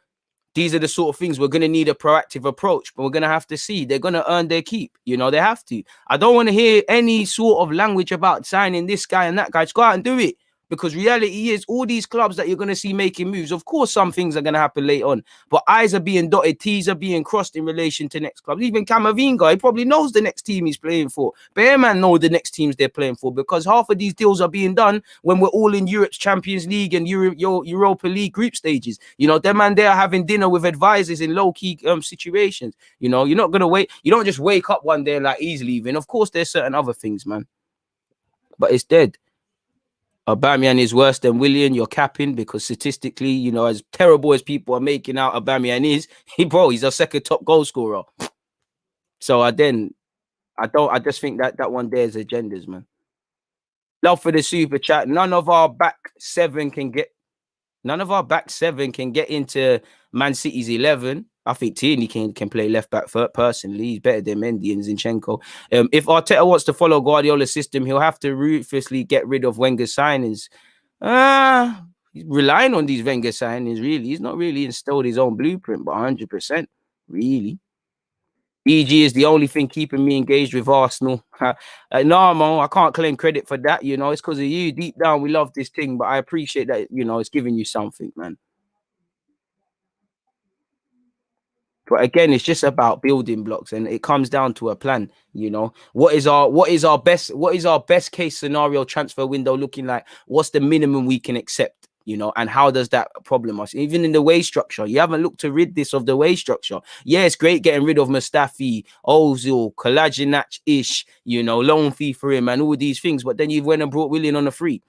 These are the sort of things we're going to need a proactive approach, but we're going to have to see. They're going to earn their keep. You know, they have to. I don't want to hear any sort of language about signing this guy and that guy. Just go out and do it. Because reality is, all these clubs that you're going to see making moves, of course, some things are going to happen later on. But I's are being dotted, T's are being crossed in relation to next clubs. Even Camavinga, he probably knows the next team he's playing for. Bearman know the next teams they're playing for, because half of these deals are being done when we're all in Europe's Champions League and Europa League group stages. You know, them man, they're having dinner with advisors in low-key situations. You know, you're not going to wait. You don't just wake up one day like he's leaving. Of course, there's certain other things, man. But it's dead. Aubameyang is worse than Willian. You're capping, because statistically, you know, as terrible as people are making out Aubameyang is, he's our second top goal scorer. So I just think that one there is agendas, man. Love for the super chat. None of our back seven can get into Man City's 11. I think Tierney can play left back personally. He's better than Mendy and Zinchenko. If Arteta wants to follow Guardiola's system, he'll have to ruthlessly get rid of Wenger's signings. He's relying on these Wenger signings, really. He's not really installed his own blueprint, but 100%, really. EG is the only thing keeping me engaged with Arsenal. No, Mo, I can't claim credit for that. You know, it's because of you. Deep down, we love this thing, but I appreciate that, you know, it's giving you something, man. But again, it's just about building blocks, and it comes down to a plan. You know, what is our best case scenario transfer window looking like? What's the minimum we can accept? You know, and how does that problem us? Even in the wage structure, you haven't looked to rid this of the wage structure. Yeah, it's great getting rid of Mustafi, Ozil, Kolasinac-ish, you know, loan fee for him and all these things. But then you've went and brought Willian on a free.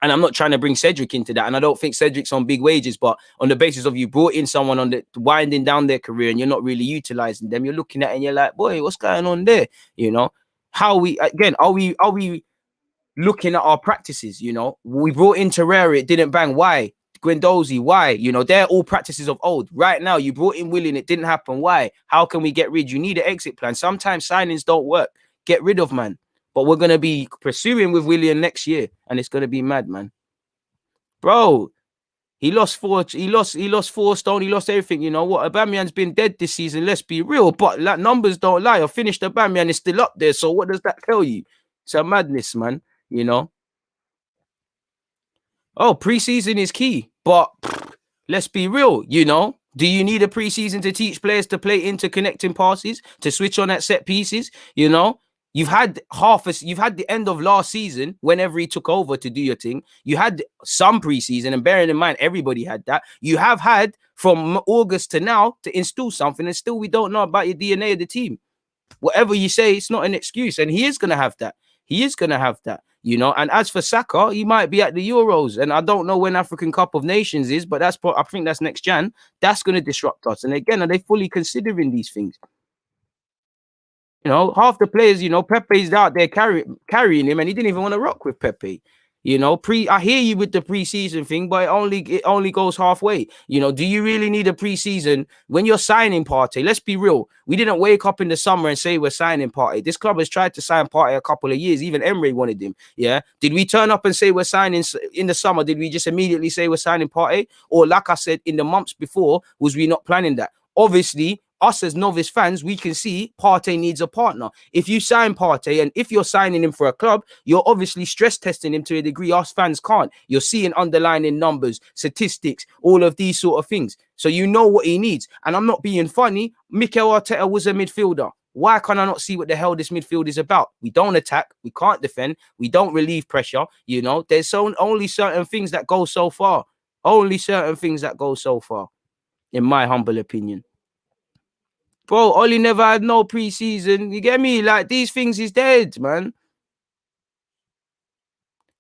And I'm not trying to bring Cedric into that. And I don't think Cedric's on big wages, but on the basis of you brought in someone on the winding down their career and you're not really utilizing them, you're looking at it and you're like, boy, what's going on there? You know, are we looking at our practices? You know, we brought in Terrera, it didn't bang. Why? Guendouzi, why? You know, they're all practices of old. Right now, you brought in Willian, it didn't happen. Why? How can we get rid? You need an exit plan. Sometimes signings don't work. Get rid of, man. But we're going to be pursuing with Willian next year, and it's going to be mad, man. Bro, he lost 4 stone, he lost everything. You know what? Aubameyang's been dead this season, let's be real. But like, numbers don't lie. I finished Aubameyang is still up there. So what does that tell you? It's a madness, man. You know? Oh, preseason is key. But let's be real, you know? Do you need a preseason to teach players to play interconnecting passes, to switch on at set pieces? You know? You've had the end of last season, whenever he took over to do your thing. You had some preseason, and bearing in mind, everybody had that. You have had from August to now to install something, and still we don't know about your DNA of the team. Whatever you say, it's not an excuse, and he is going to have that. He is going to have that, you know. And as for Saka, he might be at the Euros, and I don't know when African Cup of Nations is, but I think that's next Jan. That's going to disrupt us. And again, are they fully considering these things? You know, half the players, you know, Pepe's out there carrying him, and he didn't even want to rock with Pepe. You know, I hear you with the preseason thing, but it only goes halfway. You know, do you really need a preseason when you're signing Partey? Let's be real. We didn't wake up in the summer and say we're signing Partey. This club has tried to sign Partey a couple of years. Even Emery wanted him. Yeah. Did we turn up and say we're signing in the summer? Did we just immediately say we're signing Partey? Or like I said, in the months before, was we not planning that? Obviously, us as novice fans, we can see Partey needs a partner. If you sign Partey, and if you're signing him for a club, you're obviously stress testing him to a degree us fans can't. You're seeing underlying numbers, statistics, all of these sort of things. So you know what he needs. And I'm not being funny. Mikel Arteta was a midfielder. Why can't I not see what the hell this midfield is about? We don't attack. We can't defend. We don't relieve pressure. You know, there's only certain things that go so far. Only certain things that go so far, in my humble opinion. Bro, Ollie never had no preseason. You get me? Like, these things is dead, man.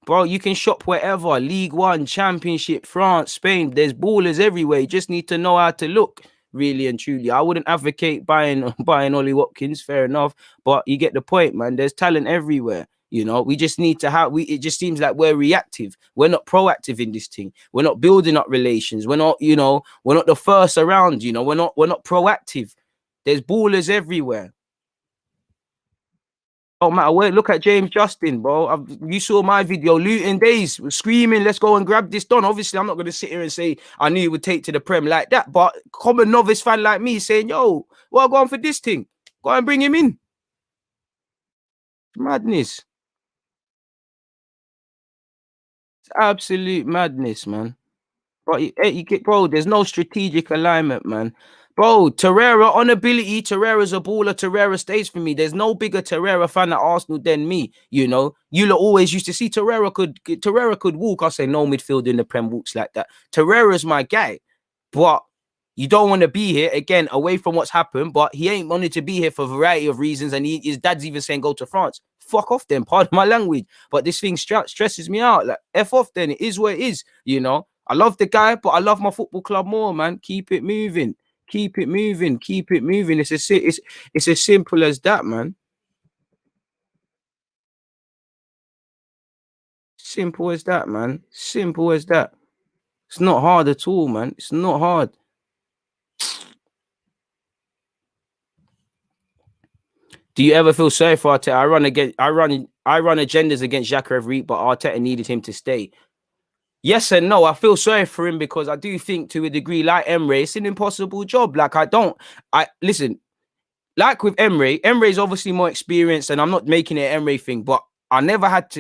Bro, you can shop wherever. League One, Championship, France, Spain. There's ballers everywhere. You just need to know how to look, really and truly. I wouldn't advocate buying Ollie Watkins, fair enough. But you get the point, man. There's talent everywhere. You know, we just need to have it just seems like we're reactive. We're not proactive in this thing. We're not building up relations. We're not, we're not the first around, we're not proactive. There's ballers everywhere. Oh man, wait, look at James Justin, bro. You saw my video, Luton Days, screaming, let's go and grab this done. Obviously, I'm not going to sit here and say I knew he would take to the Prem like that, but common novice fan like me saying, yo, well, go on for this thing. Go and bring him in. Madness. It's absolute madness, man. Bro, there's no strategic alignment, man. Bro, Torreira on ability, Torreira's a baller. Torreira stays for me. There's no bigger Torreira fan at Arsenal than me. You lot always used to see Torreira could walk. I say no midfield in the Prem walks like that. Torreira's my guy, but you don't want to be here again away from what's happened. But he ain't wanted to be here for a variety of reasons, and his dad's even saying go to France. Fuck off, then. Pardon my language, but this thing stresses me out. Like f off, then. It is what it is. I love the guy, but I love my football club more, man. Keep it moving. Keep it moving. Keep it moving. It's as simple as that, man. Simple as that, man. Simple as that. It's not hard at all, man. It's not hard. Do you ever feel sorry for Arteta? I run agendas against XHAKA every week, but Arteta needed him to stay. Yes and no. I feel sorry for him because I do think to a degree, like Emre, it's an impossible job. Like listen, like with Emre's obviously more experienced, and I'm not making it an Emre thing, but I had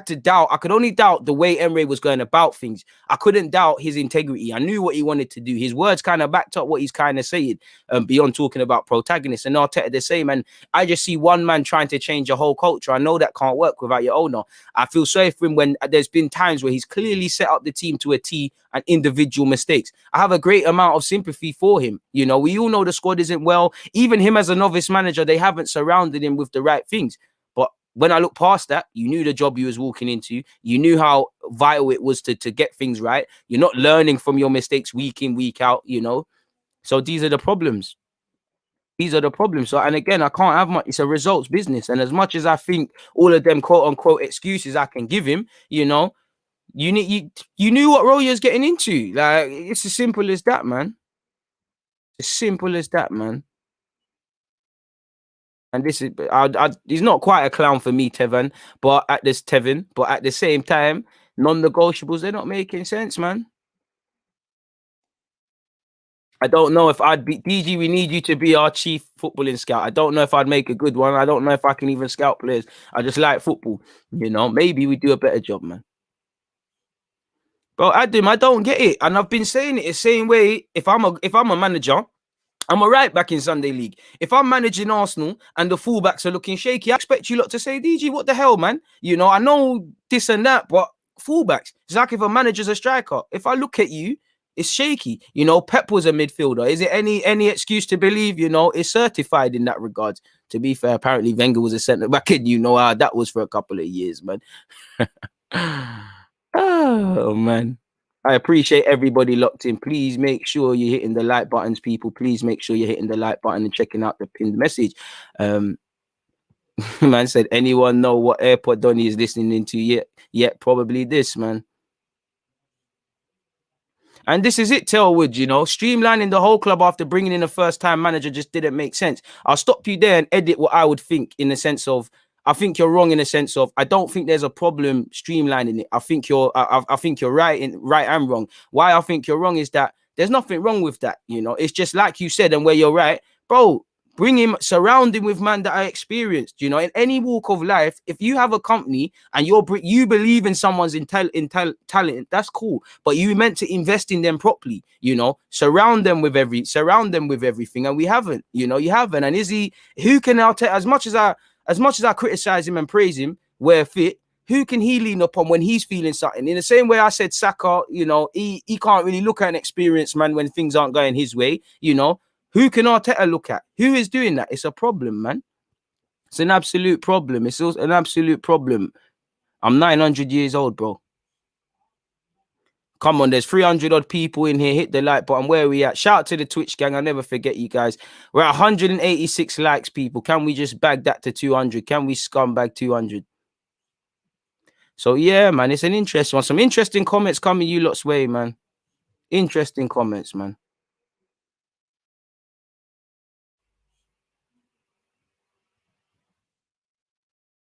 to doubt. I could only doubt the way Emre was going about things. I couldn't doubt his integrity. I knew what he wanted to do. His words kind of backed up what he's kind of saying, beyond talking about protagonists. And Arteta the same. And I just see one man trying to change a whole culture. I know that can't work without your owner. I feel sorry for him when there's been times where he's clearly set up the team to a T and individual mistakes. I have a great amount of sympathy for him. We all know the squad isn't well. Even him as a novice manager, they haven't surrounded him with the right things. But when I look past that, you knew the job you was walking into. You knew how vital it was to get things right. You're not learning from your mistakes week in, week out, So these are the problems. These are the problems. So, and again, I can't have much. It's a results business. And as much as I think all of them quote unquote excuses I can give him, you knew what role you was getting into. Like, it's as simple as that, man. As simple as that, man. And this is, he's not quite a clown for me, Tevin, but at the same time, non-negotiables, they're not making sense, man. I don't know if I'd be DG. We need you to be our chief footballing scout. I don't know if I'd make a good one. I don't know if I can even scout players. I just like football, Maybe we do a better job, man. Bro, Adam, I don't get it, and I've been saying it the same way. If I'm a manager, I'm a right back in Sunday League. If I'm managing Arsenal and the fullbacks are looking shaky, I expect you lot to say, DG, what the hell, man? I know this and that, but fullbacks. It's like if a manager's a striker. If I look at you, it's shaky. Pep was a midfielder. Is it any excuse to believe, it's certified in that regard? To be fair, apparently Wenger was a centre back, and you know how that was for a couple of years, man. Oh, man. I appreciate everybody locked in. Please make sure you're hitting the like buttons, people. Please make sure you're hitting the like button and checking out the pinned message. Man said, anyone know what AirPod Donny is listening into yet? Yeah, probably this, man. And this is it, Tailwood, streamlining the whole club after bringing in a first-time manager just didn't make sense. I'll stop you there and edit what I would think in the sense of, I think you're wrong in the sense of, I don't think there's a problem streamlining it. I think you're right and wrong. Why I think you're wrong is that there's nothing wrong with that. It's just like you said, and where you're right, bro. Bring him, surround him with man that I experienced. In any walk of life, if you have a company and you believe in someone's talent, that's cool. But you meant to invest in them properly. Surround them with everything, and we haven't. You haven't. And who can now take as much as I criticize him and praise him where fit? Who can he lean upon when he's feeling something? In the same way I said Saka, he can't really look at an experienced man when things aren't going his way. Who can Arteta look at? Who is doing that? It's a problem, man. It's an absolute problem. It's also an absolute problem. I'm 900 years old, bro. Come on, there's 300 odd people in here. Hit the like button. Where are we at? Shout out to the Twitch gang. I'll never forget you guys. We're at 186 likes, people. Can we just bag that to 200? Can we scumbag 200? So, yeah, man, it's an interesting one. Some interesting comments coming you lot's way, man. Interesting comments, man.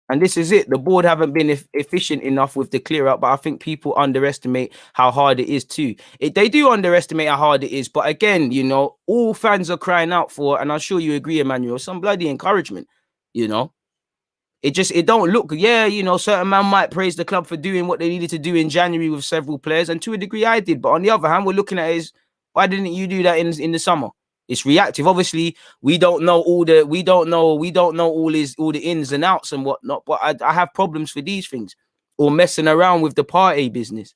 And this is it. The board haven't been efficient enough with the clear up, but I think people underestimate how hard it is too. They do underestimate how hard it is. But again, you know, all fans are crying out for, and I'm sure you agree, Emmanuel, some bloody encouragement, you know. It don't look, yeah, you know, certain man might praise the club for doing what they needed to do in January with several players, and to a degree I did. But on the other hand, we're looking at it as, why didn't you do that in the summer? It's reactive. Obviously, we don't know all the all the ins and outs and whatnot. But I have problems for these things, or messing around with the party business.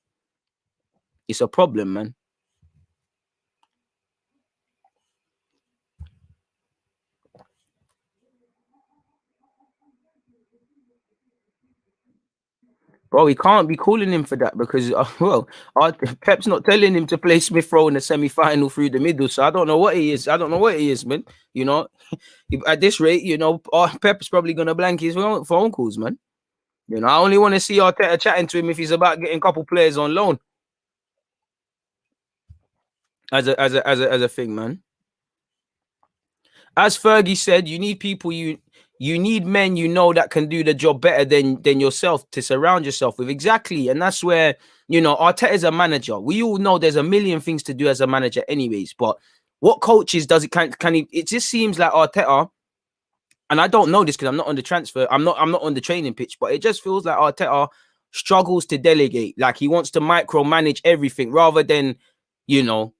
It's a problem, man. Bro, he can't be calling him for that because, Pep's not telling him to play Smith Rowe in the semi-final through the middle. So I don't know what he is. I don't know what he is, man. You know, at this rate, you know, Pep's probably going to blank his phone calls, man. You know, I only want to see Arteta chatting to him if he's about getting a couple players on loan. As a thing, man. As Fergie said, you need people you need men you know that can do the job better than yourself to surround yourself with. Exactly. And that's where, you know, Arteta is a manager. We all know there's a million things to do as a manager anyways, but what coaches does it can he, it just seems like Arteta, and I don't know this because I'm not on the transfer, I'm not on the training pitch, but it just feels like Arteta struggles to delegate. Like he wants to micromanage everything rather than, you know,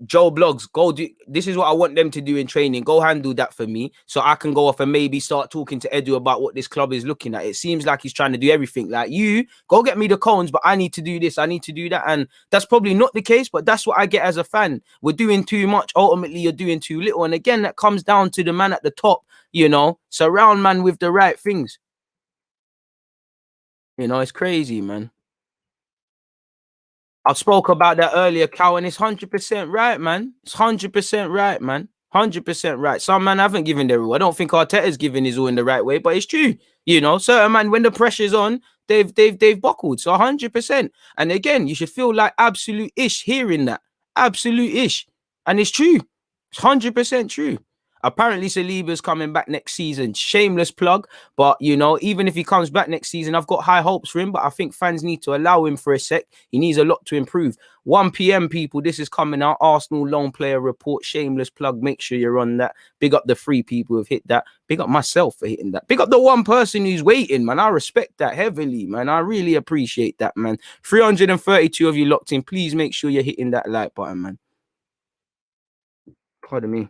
Joe Blogs, go do this is what I want them to do in training. Go handle that for me so I can go off and maybe start talking to Edu about what this club is looking at. It seems like he's trying to do everything. Like, you go get me the cones, but I need to do this, I need to do that. And that's probably not the case, but that's what I get as a fan. We're doing too much. Ultimately, you're doing too little. And again, that comes down to the man at the top, you know, surround man with the right things. You know, it's crazy, man. I spoke about that earlier, Cal, and it's 100% right, man. It's 100% right, man. 100% right. Some man haven't given their all. I don't think Arteta's given his all in the right way, but it's true. You know, certain man, when the pressure's on, they've buckled. So 100%. And again, you should feel like absolute ish hearing that. Absolute ish. And it's true. It's 100% true. Apparently, Saliba's coming back next season. Shameless plug. But, you know, even if he comes back next season, I've got high hopes for him. But I think fans need to allow him for a sec. He needs a lot to improve. 1 p.m, people, this is coming out. Arsenal loan player report. Shameless plug. Make sure you're on that. Big up the 3 people who've hit that. Big up myself for hitting that. Big up the 1 person who's waiting, man. I respect that heavily, man. I really appreciate that, man. 332 of you locked in. Please make sure you're hitting that like button, man. Pardon me.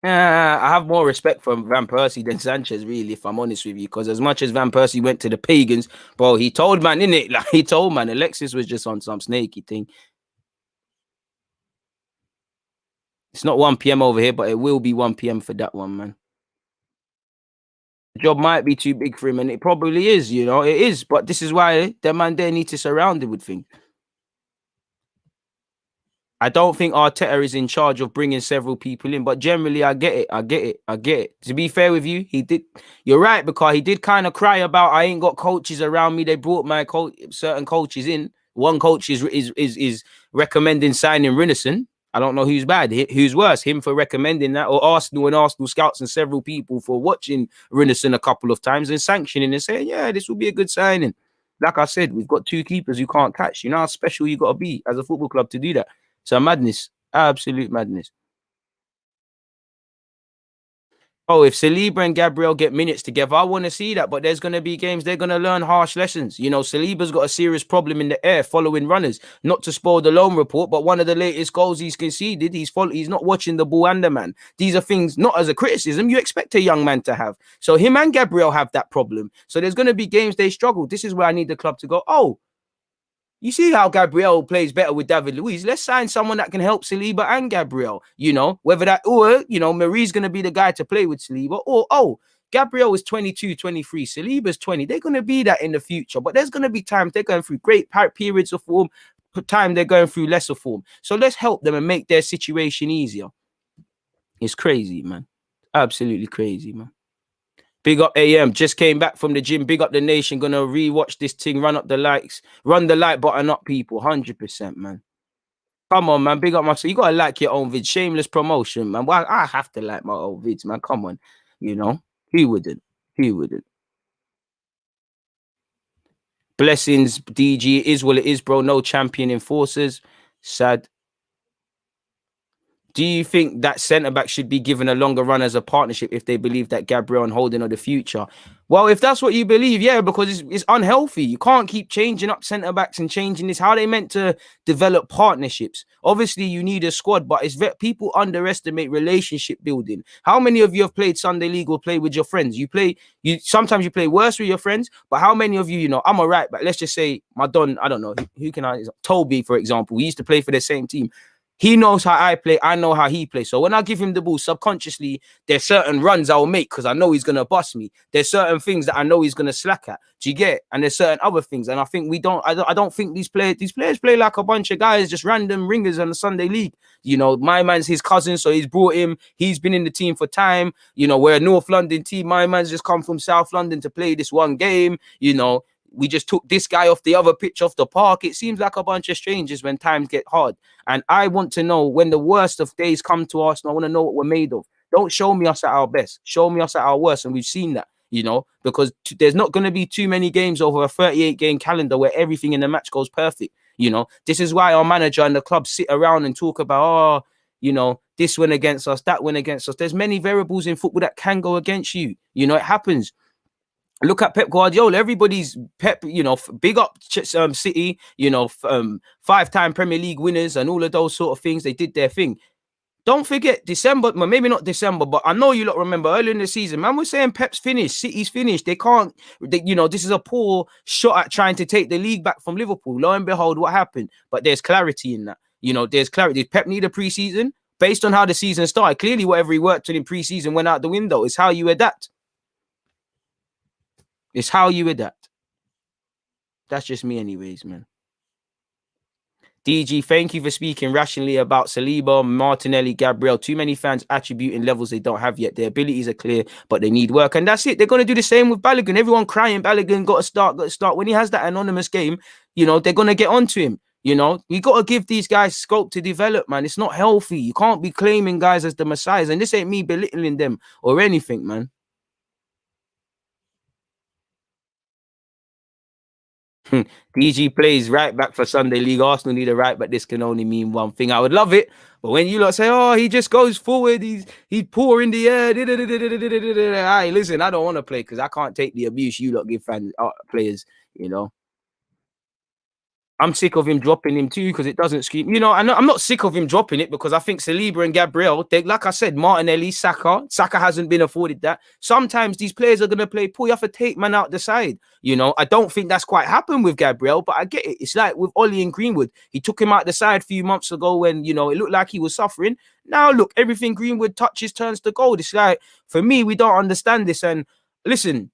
I have more respect for Van Persie than Sanchez, really, if I'm honest with you. Because as much as Van Persie went to the pagans, bro, he told man, innit? Like, he told man, Alexis was just on some snaky thing. It's not 1 p.m. over here, but it will be 1 p.m. for that one, man. The job might be too big for him, and it probably is, you know, it is. But this is why the man there need to surround him with things. I don't think Arteta is in charge of bringing several people in, but generally, I get it. To be fair with you, he did. You're right, because he did kind of cry about, I ain't got coaches around me. They brought my certain coaches in. One coach is recommending signing Rinison. I don't know who's bad, who's worse, him for recommending that, or Arsenal and Arsenal scouts and several people for watching Rinison a couple of times and sanctioning and saying, yeah, this will be a good signing. Like I said, we've got 2 keepers you can't catch. You know how special you got to be as a football club to do that. So madness, absolute madness. Oh, if Saliba and Gabriel get minutes together, I want to see that. But there's going to be games they're going to learn harsh lessons. You know, Saliba's got a serious problem in the air following runners. Not to spoil the loan report, but one of the latest goals he's conceded, he's not watching the ball and the man. These are things not as a criticism you expect a young man to have. So him and Gabriel have that problem. So there's going to be games they struggle. This is where I need the club to go, oh, You see how Gabriel plays better with David Luiz. Let's sign someone that can help Saliba and Gabriel. You know, whether that, or, you know, Marie's going to be the guy to play with Saliba, or, oh, Gabriel is 22, 23. Saliba's 20. They're going to be that in the future. But there's going to be times they're going through great periods of form, time they're going through lesser form. So let's help them and make their situation easier. It's crazy, man. Absolutely crazy, man. Big up AM. Just came back from the gym. Big up the nation. Gonna rewatch this thing. Run up the likes. Run the like button up, people. 100%, man. Come on, man. Big up myself. You gotta like your own vids. Shameless promotion, man. Well, I have to like my own vids, man. Come on. You know? Who wouldn't? Who wouldn't? Blessings, DG. It is what it is, bro. No champion enforcers. Sad. Do you think that centre-back should be given a longer run as a partnership if they believe that Gabriel and Holding are the future? Well, if that's what you believe, yeah, because it's unhealthy. You can't keep changing up centre-backs and changing this. How are they meant to develop partnerships? Obviously, you need a squad, but people underestimate relationship building. How many of you have played Sunday League or play with your friends? Sometimes you play worse with your friends, but how many of you, you know, I'm all right, but let's just say my Don, I don't know, who can I, Toby, for example, we used to play for the same team. He knows how I play. I know how he plays. So when I give him the ball, subconsciously, there's certain runs I'll make because I know he's going to bust me. There's certain things that I know he's going to slack at. Do you get? And there's certain other things. And I think I don't think these players play like a bunch of guys, just random ringers on the Sunday League. You know, my man's his cousin, so he's brought him. He's been in the team for time. You know, we're a North London team. My man's just come from South London to play this one game. You know, we just took this guy off the other pitch off the park. It seems like a bunch of strangers when times get hard. And I want to know when the worst of days come to us, and I want to know what we're made of. Don't show me us at our best. Show me us at our worst. And we've seen that, you know, because there's not going to be too many games over a 38-game calendar where everything in the match goes perfect. You know, this is why our manager and the club sit around and talk about, oh, you know, this went against us, that went against us. There's many variables in football that can go against you. You know, it happens. Look at Pep Guardiola. Everybody's Pep, you know, big up City, you know, 5-time Premier League winners and all of those sort of things. They did their thing. Don't forget December, well, maybe not December, but I know you lot remember earlier in the season, man, we're saying Pep's finished, City's finished. They can't, you know, this is a poor shot at trying to take the league back from Liverpool. Lo and behold, what happened? But there's clarity in that. You know, there's clarity. Did Pep need a preseason? Based on how the season started, clearly whatever he worked on in preseason went out the window. It's how you adapt. It's how you adapt. That's just me anyways, man. DG, thank you for speaking rationally about Saliba, Martinelli, Gabriel. Too many fans attributing levels they don't have yet. Their abilities are clear, but they need work. And that's it. They're going to do the same with Balogun. Everyone crying, Balogun got to start. When he has that anonymous game, you know, they're going to get onto him. You know, you got to give these guys scope to develop, man. It's not healthy. You can't be claiming guys as the messiahs. And this ain't me belittling them or anything, man. DG plays right back for Sunday League. Arsenal need a right back. This can only mean one thing. I would love it, but when you lot say, "Oh, he just goes forward, he's poor in the air." Hey, listen, I don't want to play because I can't take the abuse you lot give fans players. You know. I'm sick of him dropping him too because it doesn't scream. You know, I'm not sick of him dropping it because I think Saliba and Gabriel, like I said, Martinelli, Saka hasn't been afforded that. Sometimes these players are going to play poor. You have to take man out the side. You know, I don't think that's quite happened with Gabriel, but I get it. It's like with Ollie and Greenwood. He took him out the side a few months ago when, you know, it looked like he was suffering. Now, look, everything Greenwood touches turns to gold. It's like, for me, we don't understand this. And listen,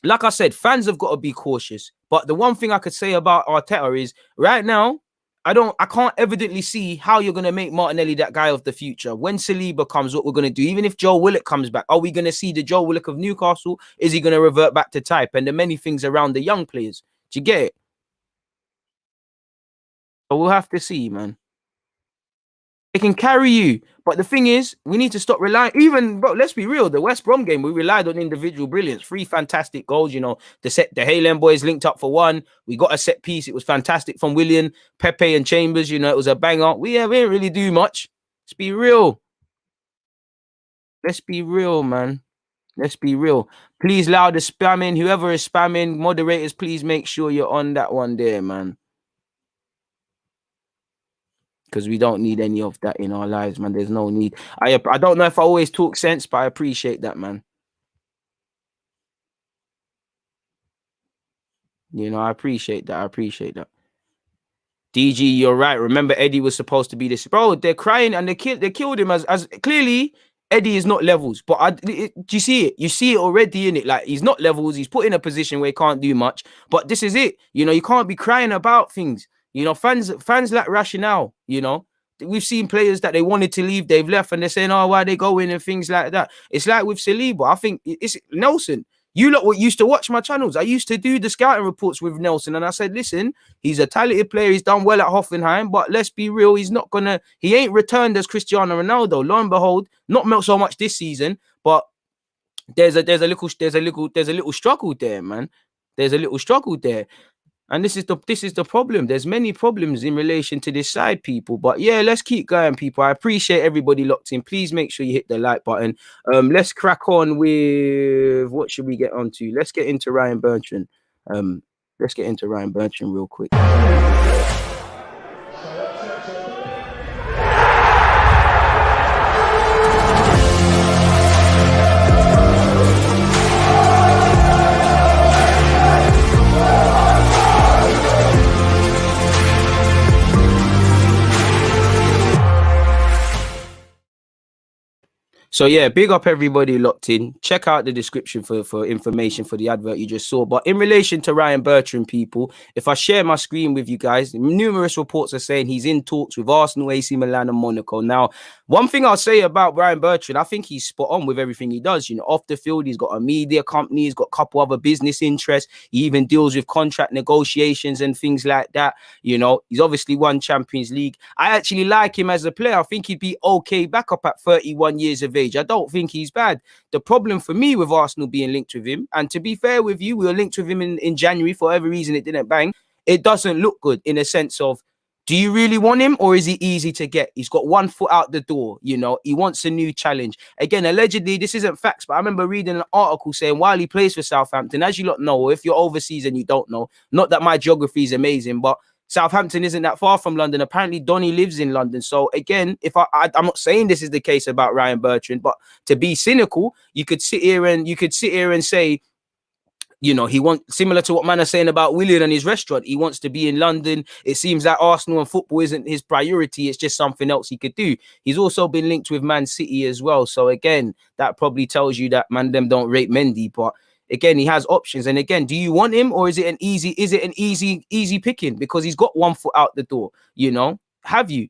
like I said, fans have got to be cautious. But the one thing I could say about Arteta is right now, I can't evidently see how you're going to make Martinelli that guy of the future. When Saliba comes, what we're going to do, even if Joe Willock comes back, are we going to see the Joe Willock of Newcastle? Is he going to revert back to type? And the many things around the young players. Do you get it? But we'll have to see, man. They can carry you. But the thing is, we need to stop relying. Even, bro, let's be real. The West Brom game, we relied on individual brilliance. 3 fantastic goals. You know, the Haaland boys linked up for 1. We got a set piece. It was fantastic from Willian, Pepe, and Chambers. You know, it was a banger. We didn't really do much. Let's be real. Let's be real, man. Let's be real. Please allow the spamming. Whoever is spamming, moderators, please make sure you're on that one there, man. Because we don't need any of that in our lives, man. There's no need. I don't know if I always talk sense, but I appreciate that, man. You know, I appreciate that. DG, you're right. Remember, Eddie was supposed to be this. Bro, they're crying and they killed him as clearly Eddie is not levels. But do you see it? You see it already in it. Like, he's not levels. He's put in a position where he can't do much. But this is it. You know, you can't be crying about things. You know, fans lack rationale. You know, we've seen players that they wanted to leave, they've left, and they're saying, "Oh, why they going?" and things like that. It's like with Saliba. I think it's Nelson. You lot used to watch my channels. I used to do the scouting reports with Nelson, and I said, listen, he's a talented player. He's done well at Hoffenheim, but let's be real. He ain't returned as Cristiano Ronaldo. Lo and behold, not so much this season, but there's a little struggle there, man. There's a little struggle there. And this is the problem. There's many problems in relation to this side, people. But yeah, let's keep going, people. I appreciate everybody locked in. Please make sure you hit the like button. Let's crack on with what should we get on to? Let's get into Ryan Bertrand. Let's get into Ryan Bertrand real quick. So yeah, big up everybody locked in. Check out the description for information for the advert you just saw. But in relation to Ryan Bertrand, people, if I share my screen with you guys, numerous reports are saying he's in talks with Arsenal, AC Milan and Monaco. Now, one thing I'll say about Ryan Bertrand, I think he's spot on with everything he does. You know, off the field, he's got a media company, he's got a couple other business interests. He even deals with contract negotiations and things like that. You know, he's obviously won Champions League. I actually like him as a player. I think he'd be okay back up at 31 years of age. I don't think he's bad. The problem for me with Arsenal being linked with him, and to be fair with you, we were linked with him in January for whatever reason it didn't bang. It doesn't look good in a sense of, do you really want him or is he easy to get? He's got one foot out the door, you know, he wants a new challenge. Again, allegedly, this isn't facts, but I remember reading an article saying while he plays for Southampton, as you lot know, or if you're overseas and you don't know, not that my geography is amazing, but Southampton isn't that far from London. Apparently, Donny lives in London. So again, if I'm not saying this is the case about Ryan Bertrand, but to be cynical, you could sit here and say, you know, he wants, similar to what man is saying about Willian and his restaurant, he wants to be in London. It seems that Arsenal and football isn't his priority. It's just something else he could do. He's also been linked with Man City as well. So again, that probably tells you that man them don't rate Mendy, but again, he has options. And again, do you want him or is it an easy picking because he's got one foot out the door? You know, have you?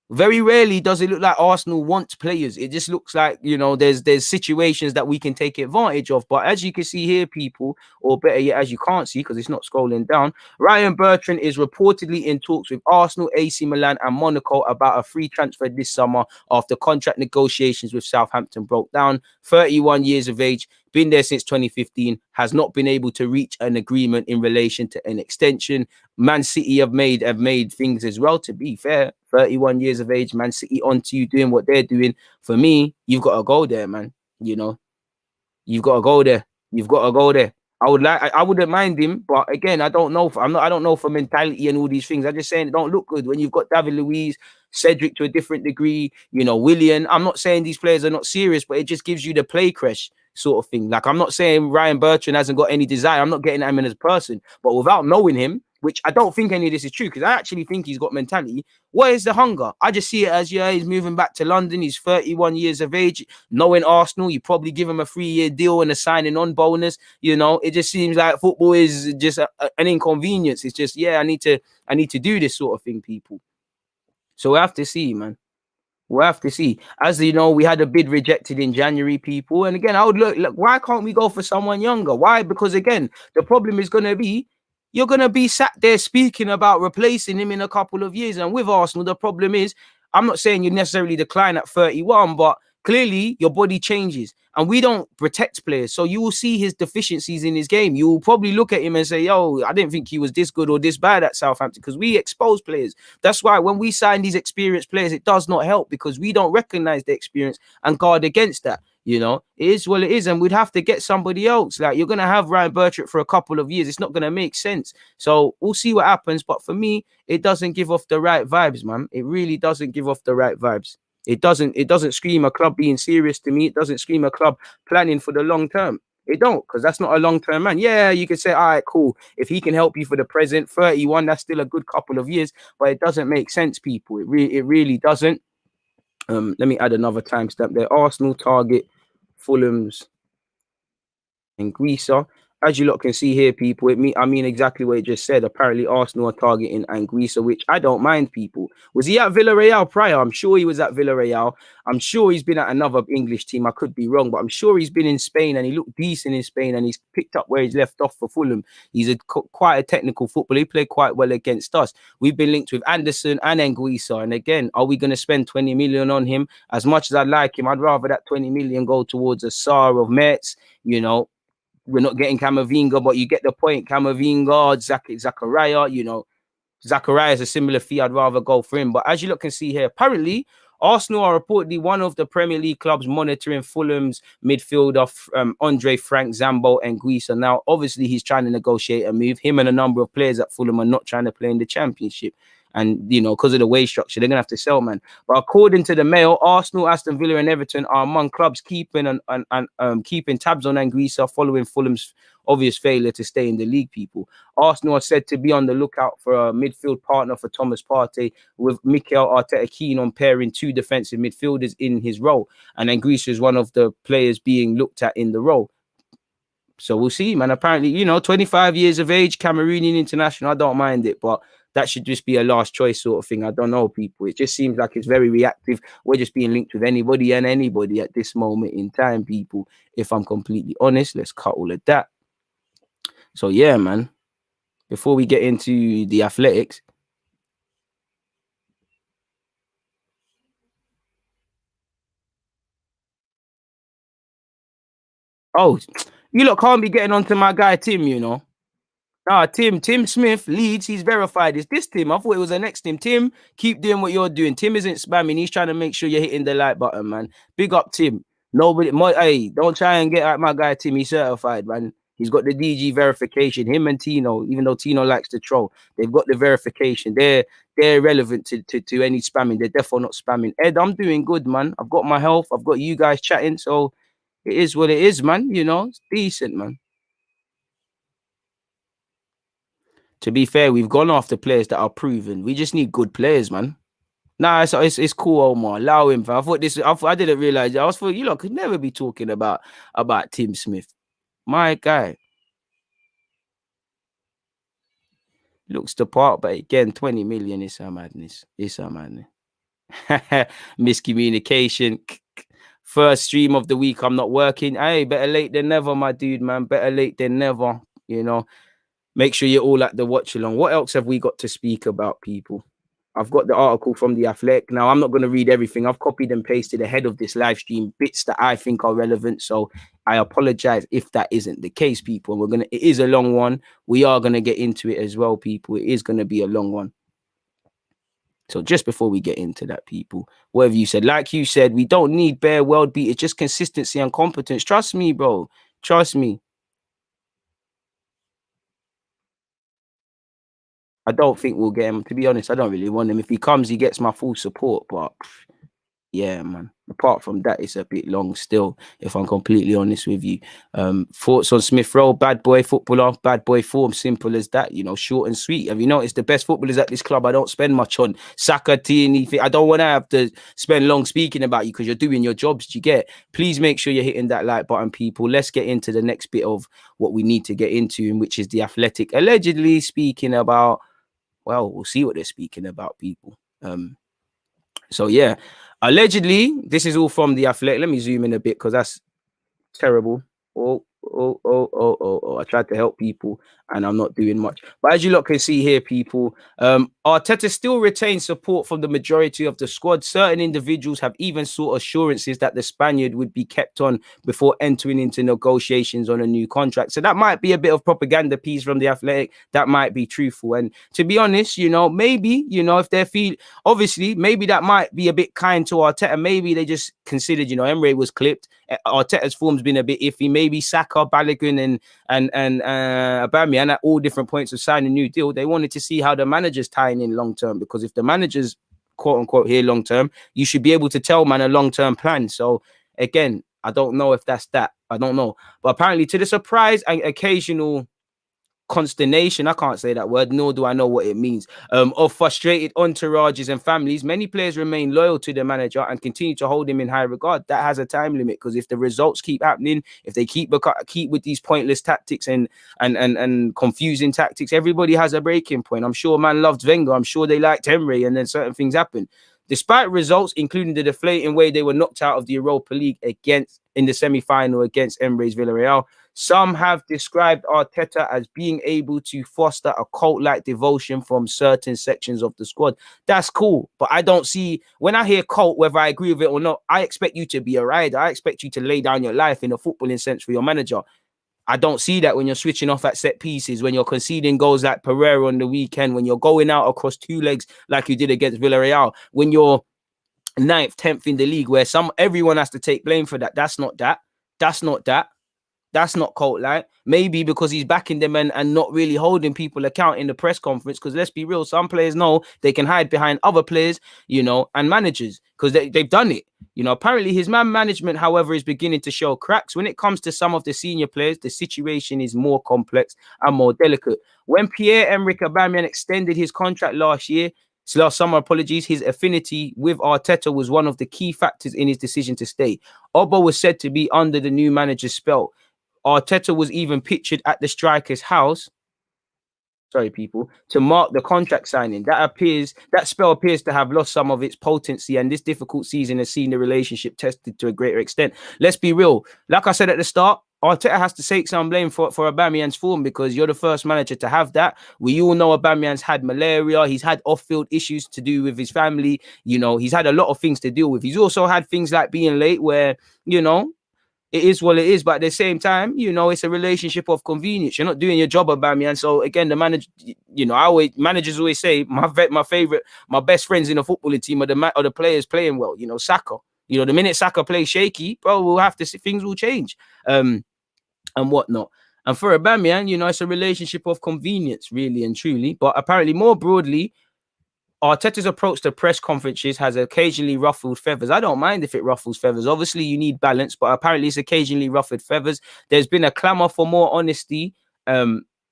Very rarely does it look like Arsenal wants players. It just looks like, you know, there's situations that we can take advantage of. But as you can see here, people, or better yet, as you can't see because it's not scrolling down, Ryan Bertrand is reportedly in talks with Arsenal, AC Milan and Monaco about a free transfer this summer after contract negotiations with Southampton broke down. 31 years of age, been there since 2015, has not been able to reach an agreement in relation to an extension. Man City have made things as well, to be fair. 31 years of age, Man City onto you doing what they're doing. For me, you've got to go there, man. You know, you've got to go there. You've got to go there. I wouldn't mind him, but again, I don't know for mentality and all these things. I'm just saying it don't look good when you've got David Luiz, Cedric to a different degree, you know, Willian. I'm not saying these players are not serious, but it just gives you the play crash sort of thing. Like, I'm not saying Ryan Bertrand hasn't got any desire. I'm not getting at him as a person, but without knowing him, which I don't think any of this is true, because I actually think he's got mentality. What is the hunger? I just see it as, yeah, he's moving back to London. He's 31 years of age. Knowing Arsenal, you probably give him a 3-year deal and a signing on bonus. You know, it just seems like football is just an inconvenience. It's just, yeah, I need to do this sort of thing, people. So we have to see, man. We'll have to see. As you know, we had a bid rejected in January, people. And again, I would look, why can't we go for someone younger? Why? Because again, the problem is going to be, you're going to be sat there speaking about replacing him in a couple of years. And with Arsenal, the problem is, I'm not saying you necessarily decline at 31, but clearly your body changes and we don't protect players. So you will see his deficiencies in his game. You will probably look at him and say, yo, I didn't think he was this good or this bad at Southampton, because we expose players. That's why when we sign these experienced players, it does not help because we don't recognize the experience and guard against that. You know, it is what it is, and we'd have to get somebody else. Like, you're going to have Ryan Bertrand for a couple of years. It's not going to make sense. So we'll see what happens. But for me, it doesn't give off the right vibes, man. It really doesn't give off the right vibes. It doesn't scream a club being serious to me. It doesn't scream a club planning for the long term. It don't, because that's not a long-term man. Yeah, you can say, all right, cool. If he can help you for the present, 31, that's still a good couple of years, but it doesn't make sense, people. It really doesn't. Let me add another timestamp there. Arsenal target Fulham's Anguissa. As you lot can see here, people, I mean exactly what it just said. Apparently, Arsenal are targeting Anguissa, which I don't mind, people. Was he at Villarreal prior? I'm sure he was at Villarreal. I'm sure he's been at another English team. I could be wrong, but I'm sure he's been in Spain and he looked decent in Spain and he's picked up where he's left off for Fulham. He's quite a technical footballer. He played quite well against us. We've been linked with Anderson and Anguissa. And again, are we going to spend 20 million on him? As much as I like him, I'd rather that 20 million go towards a Sarr of Metz, you know. We're not getting Camavinga, but you get the point. Camavinga, Zachariah, you know, Zachariah is a similar fee. I'd rather go for him. But as you look can see here, apparently Arsenal are reportedly one of the Premier League clubs monitoring Fulham's midfielder Andre Frank Zambo and Anguissa. Now, obviously, he's trying to negotiate a move. Him and a number of players at Fulham are not trying to play in the Championship. And, you know, because of the wage structure, they're going to have to sell, man. But according to the Mail, Arsenal, Aston Villa and Everton are among clubs keeping keeping tabs on Anguissa following Fulham's obvious failure to stay in the league, people. Arsenal are said to be on the lookout for a midfield partner for Thomas Partey, with MIKEL Arteta keen on pairing two defensive midfielders in his role. And Anguissa is one of the players being looked at in the role. So we'll see, man. Apparently, you know, 25 years of age, Cameroonian international, I don't mind it, but that should just be a last choice sort of thing. I don't know, people. It just seems like it's very reactive. We're just being linked with anybody and anybody at this moment in time, people. If I'm completely honest, let's cut all of that. So, yeah, man. Before we get into the athletics. Oh, you lot can't be getting onto my guy, Tim, you know. Nah, Tim Smith, Leeds, he's verified. Is this Tim? I thought it was the next Tim. Tim, keep doing what you're doing. Tim isn't spamming. He's trying to make sure you're hitting the like button, man. Big up, Tim. Nobody, hey, don't try and get at my guy, Tim. He's certified, man. He's got the DG verification. Him and Tino, even though Tino likes to troll, they've got the verification. They're relevant to any spamming. They're definitely not spamming. Ed, I'm doing good, man. I've got my health. I've got you guys chatting. So it is what it is, man. You know, it's decent, man. To be fair, we've gone after players that are proven. We just need good players, man. Nah, it's cool, Omar. Allow him. I didn't realize. I was for you lot could never be talking about Tim Smith. My guy looks the part, but again, 20 million is a madness. It's a madness. Miscommunication. First stream of the week. I'm not working. Hey, better late than never, my dude, man. Better late than never. You know. Make sure you're all at the watch along. What else have we got to speak about, people? I've got the article from The Athletic. Now, I'm not going to read everything. I've copied and pasted ahead of this live stream bits that I think are relevant. So I apologize if that isn't the case, people. It is a long one. We are going to get into it as well, people. It is going to be a long one. So just before we get into that, people, whatever you said, like you said, we don't need bare world beat. It's just consistency and competence. Trust me, bro. Trust me. I don't think we'll get him. To be honest, I don't really want him. If he comes, he gets my full support. But yeah, man. Apart from that, it's a bit long still, if I'm completely honest with you. Thoughts on Smith Rowe? Bad boy footballer, bad boy form. Simple as that, you know, short and sweet. Have you noticed the best footballers at this club? I don't spend much on Saka, anything. I don't want to have to spend long speaking about you because you're doing your jobs. You get. Please make sure you're hitting that like button, people. Let's get into the next bit of what we need to get into, which is The Athletic allegedly speaking about. Well, we'll see what they're speaking about, people. So yeah, allegedly, this is all from The Athletic. Let me zoom in a bit because that's terrible. I tried to help people and I'm not doing much. But as you lot can see here, people, Arteta still retains support from the majority of the squad. Certain individuals have even sought assurances that the Spaniard would be kept on before entering into negotiations on a new contract. So that might be a bit of propaganda piece from The Athletic. That might be truthful. And to be honest, you know, maybe, you know, if they feel, obviously, maybe that might be a bit kind to Arteta. Maybe they just considered, you know, Emre was clipped. Arteta's form's been a bit iffy. Maybe Saka, Balogun, and Aubameyang at all different points of signing a new deal. They wanted to see how the manager's tying in long term, because if the manager's quote unquote here long term, you should be able to tell man a long term plan. So again, I don't know if that's that. I don't know. But apparently, to the surprise and occasional consternation, I can't say that word, nor do I know what it means, of frustrated entourages and families, many players remain loyal to their manager and continue to hold him in high regard. That has a time limit, because if the results keep happening, if they keep with these pointless tactics and confusing tactics, everybody has a breaking point. I'm sure man loved Wenger. I'm sure they liked Emery, and then certain things happen. Despite results, including the deflating way they were knocked out of the Europa League in the semi-final against Emery's Villarreal, some have described Arteta as being able to foster a cult-like devotion from certain sections of the squad. That's cool, but I don't see, when I hear cult, whether I agree with it or not, I expect you to be a rider. I expect you to lay down your life in a footballing sense for your manager. I don't see that when you're switching off at set pieces, when you're conceding goals like Pereira on the weekend, when you're going out across two legs like you did against Villarreal, when you're 9th, 10th in the league, where everyone has to take blame for that. That's not that. That's not that. That's not cult-like. Maybe because he's backing them and not really holding people account in the press conference. Because let's be real, some players know they can hide behind other players, and managers, because they've done it. Apparently his man management, however, is beginning to show cracks. When it comes to some of the senior players, the situation is more complex and more delicate. When Pierre-Emerick Aubameyang extended his contract last summer, his affinity with Arteta was one of the key factors in his decision to stay. Obo was said to be under the new manager's spell. Arteta was even pictured at the striker's house, to mark the contract signing. That spell appears to have lost some of its potency, and this difficult season has seen the relationship tested to a greater extent. Let's be real. Like I said at the start, Arteta has to take some blame for Aubameyang's form, because you're the first manager to have that. We all know Aubameyang's had malaria. He's had off-field issues to do with his family. He's had a lot of things to deal with. He's also had things like being late where, it is what it is, but at the same time, it's a relationship of convenience. You're not doing your job, Aubameyang. So again, the manager, managers always say my best friends in a footballing team are the players playing well. Saka. The minute Saka plays shaky, bro, we'll have to see, things will change, and whatnot. And for Aubameyang, it's a relationship of convenience, really and truly. But apparently, more broadly, Arteta's approach to press conferences has occasionally ruffled feathers. I don't mind if it ruffles feathers. Obviously, you need balance, but apparently it's occasionally ruffled feathers. There's been a clamour for more honesty,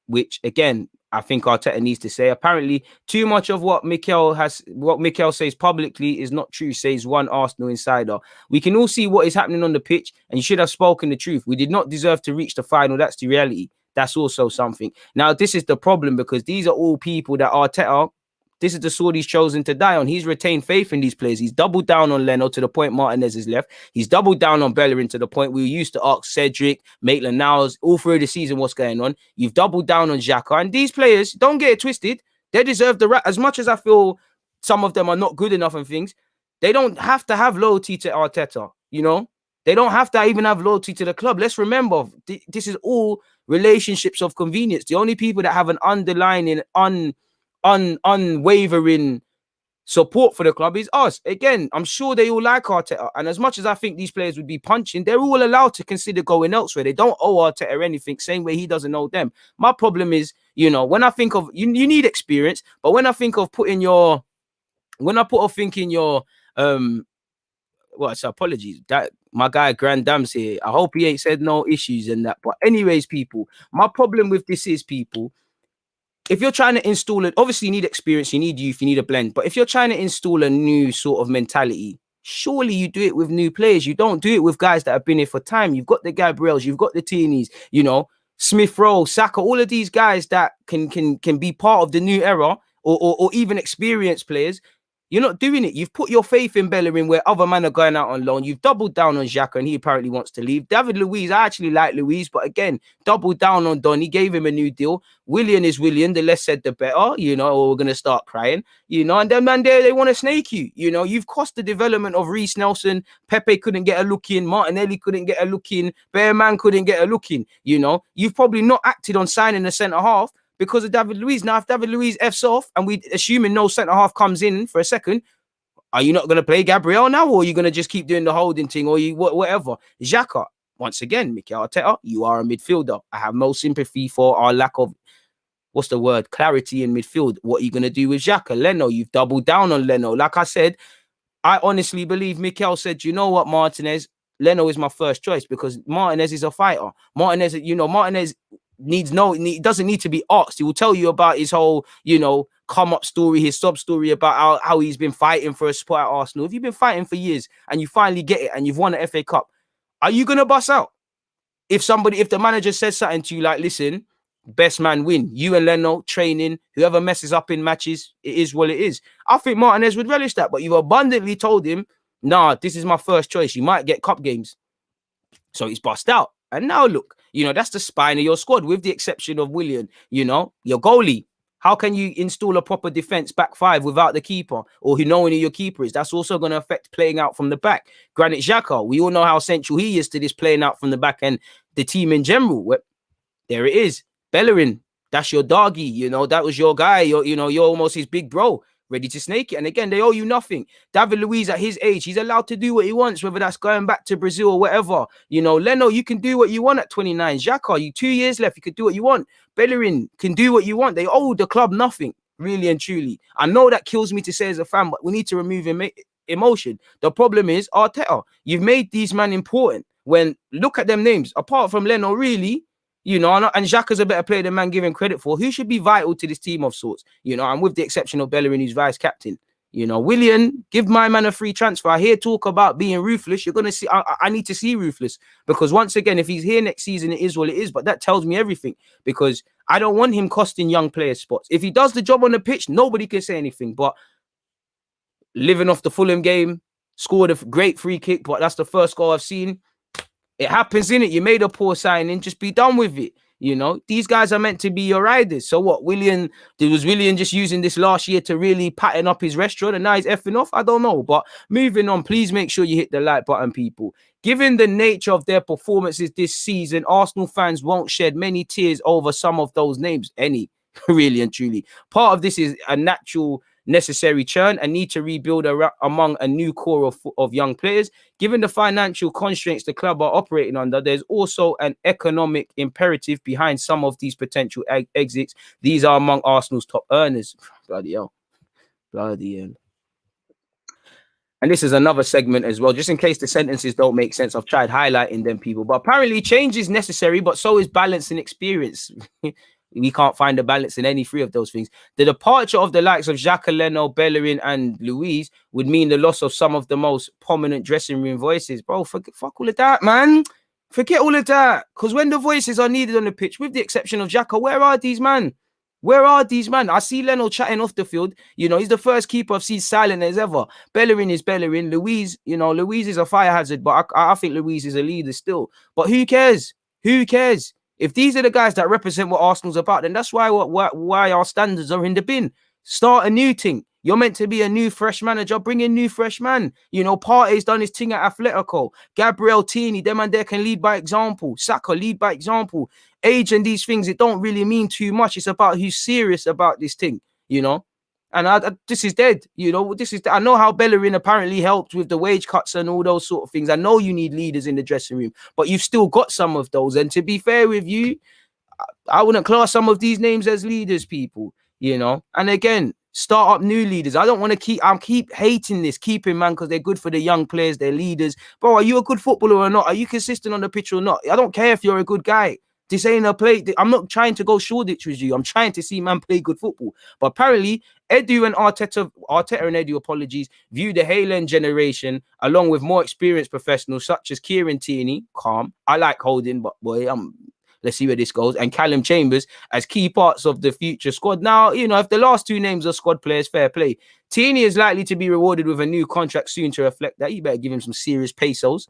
which, again, I think Arteta needs to say. Apparently, too much of what MIKEL says publicly is not true, says one Arsenal insider. We can all see what is happening on the pitch, and you should have spoken the truth. We did not deserve to reach the final. That's the reality. That's also something. Now, this is the problem, because these are all people that Arteta... This is the sword he's chosen to die on. He's retained faith in these players. He's doubled down on Leno to the point Martinez is left. He's doubled down on Bellerin to the point we used to ask Cedric, Maitland-Niles, all through the season what's going on. You've doubled down on XHAKA. And these players, don't get it twisted, they deserve the right. As much as I feel some of them are not good enough and things, they don't have to have loyalty to Arteta, They don't have to even have loyalty to the club. Let's remember, this is all relationships of convenience. The only people that have an underlying unwavering support for the club is us. Again, I'm sure they all like Arteta, and as much as I think these players would be punching, they're all allowed to consider going elsewhere. They don't owe Arteta anything, same way he doesn't owe them. My problem is, when I think of you need experience, but when I think of apologies, that my guy Grand Dam's here. I hope he ain't said no issues and that. But anyways, people, my problem with this is, people, if you're trying to install it, obviously you need experience, you need youth, you need a blend. But if you're trying to install a new sort of mentality, surely you do it with new players. You don't do it with guys that have been here for time. You've got the Gabriels, you've got the Tinies, Smith Rowe, Saka, all of these guys that can be part of the new era, or even experienced players. You're not doing it. You've put your faith in Bellerin where other men are going out on loan. You've doubled down on XHAKA, and he apparently wants to leave. David Luiz, I actually like Luiz, but again, doubled down on Donny, gave him a new deal. Willian is Willian. The less said, the better, or we're going to start crying, and then, man, they want to snake you. You've cost the development of Reece Nelson. Pepe couldn't get a look in. Martinelli couldn't get a look in. Bearman couldn't get a look in. You've probably not acted on signing a centre half because of David Luiz. Now, if David Luiz F's off, and we assuming no centre half comes in for a second, are you not going to play Gabriel now, or are you going to just keep doing the holding thing, or whatever? XHAKA, once again, Mikel Arteta, you are a midfielder. I have no sympathy for our lack of, clarity in midfield. What are you going to do with XHAKA? Leno, you've doubled down on Leno. Like I said, I honestly believe Mikel said, you know what, Martinez, Leno is my first choice because Martinez is a fighter. Martinez doesn't need to be asked. He will tell you about his whole, come up story, his sub story about how he's been fighting for a spot at Arsenal. If you've been fighting for years and you finally get it and you've won the FA Cup, are you gonna bust out? If the manager says something to you like, listen, best man win, you and Leno training, whoever messes up in matches, it is what it is. I think Martinez would relish that, but you've abundantly told him, nah, this is my first choice. You might get cup games. So he's bust out. And now look, that's the spine of your squad, with the exception of Willian, your goalie. How can you install a proper defense back five without the keeper or knowing who your keeper is? That's also going to affect playing out from the back. Granit Xhaka, we all know how central he is to this playing out from the back and the team in general. Well, there it is. Bellerin, that's your doggy. That was your guy. You're almost his big bro, ready to snake it. And again, they owe you nothing. David Luiz at his age, he's allowed to do what he wants, whether that's going back to Brazil or whatever. Leno, you can do what you want at 29. Xhaka, you 2 years left. You could do what you want. Bellerin can do what you want. They owe the club nothing, really and truly. I know that kills me to say as a fan, but we need to remove emotion. The problem is, Arteta, you've made these men important. When, look at them names, apart from Leno, really, and Xhaka's a better player than man giving credit for, who should be vital to this team of sorts, and with the exception of Bellerin, who's vice captain. Willian, give my man a free transfer. I hear talk about being ruthless. You're going to see, I need to see ruthless, because once again, if he's here next season, it is what it is, but that tells me everything, because I don't want him costing young players spots. If he does the job on the pitch, nobody can say anything, but living off the Fulham game, scored a great free kick, but that's the first goal I've seen. It happens, innit? You made a poor signing, just be done with it. These guys are meant to be your riders. So what? Willian just using this last year to really pattern up his restaurant and now he's effing off? I don't know. But moving on, please make sure you hit the like button, people. Given the nature of their performances this season, Arsenal fans won't shed many tears over some of those names. Really and truly. Part of this is a natural, necessary churn and need to rebuild among a new core of young players. Given the financial constraints the club are operating under, there's also an economic imperative behind some of these potential exits. These are among Arsenal's top earners. Bloody hell. And this is another segment as well, just in case the sentences don't make sense. I've tried highlighting them, people. But apparently change is necessary, but so is balance and experience. We can't find a balance in any three of those things. The departure of the likes of XHAKA, Leno, Bellerin, and LUIZ would mean the loss of some of the most prominent dressing room voices. Bro, fuck all of that, man. Forget all of that. Because when the voices are needed on the pitch, with the exception of XHAKA, where are these man? Where are these man? I see Leno chatting off the field. He's the first keeper I've seen silent as ever. Bellerin is Bellerin. LUIZ, LUIZ is a fire hazard, but I think LUIZ is a leader still. But who cares? Who cares? If these are the guys that represent what Arsenal's about, then that's why our standards are in the bin. Start a new thing. You're meant to be a new fresh manager. Bring in new fresh man. Partey's done his thing at Atletico. Gabriel Tierney, them and there can lead by example. Saka, lead by example. Age and these things, it don't really mean too much. It's about who's serious about this thing, And this is dead, I know how Bellerin apparently helped with the wage cuts and all those sort of things. I know you need leaders in the dressing room, but you've still got some of those. And to be fair with you, I wouldn't class some of these names as leaders, people, And again, start up new leaders. I don't want to keep hating this, keeping man, because they're good for the young players, they're leaders. Bro, are you a good footballer or not? Are you consistent on the pitch or not? I don't care if you're a good guy. This ain't a play. I'm not trying to go Shoreditch with you. I'm trying to see man play good football. But apparently, Edu and Arteta and Edu, apologies, view the Haaland generation along with more experienced professionals such as Kieran Tierney, calm. I like Holding, but boy, let's see where this goes. And Callum Chambers as key parts of the future squad. Now, if the last two names are squad players, fair play. Tierney is likely to be rewarded with a new contract soon to reflect that. You better give him some serious pesos.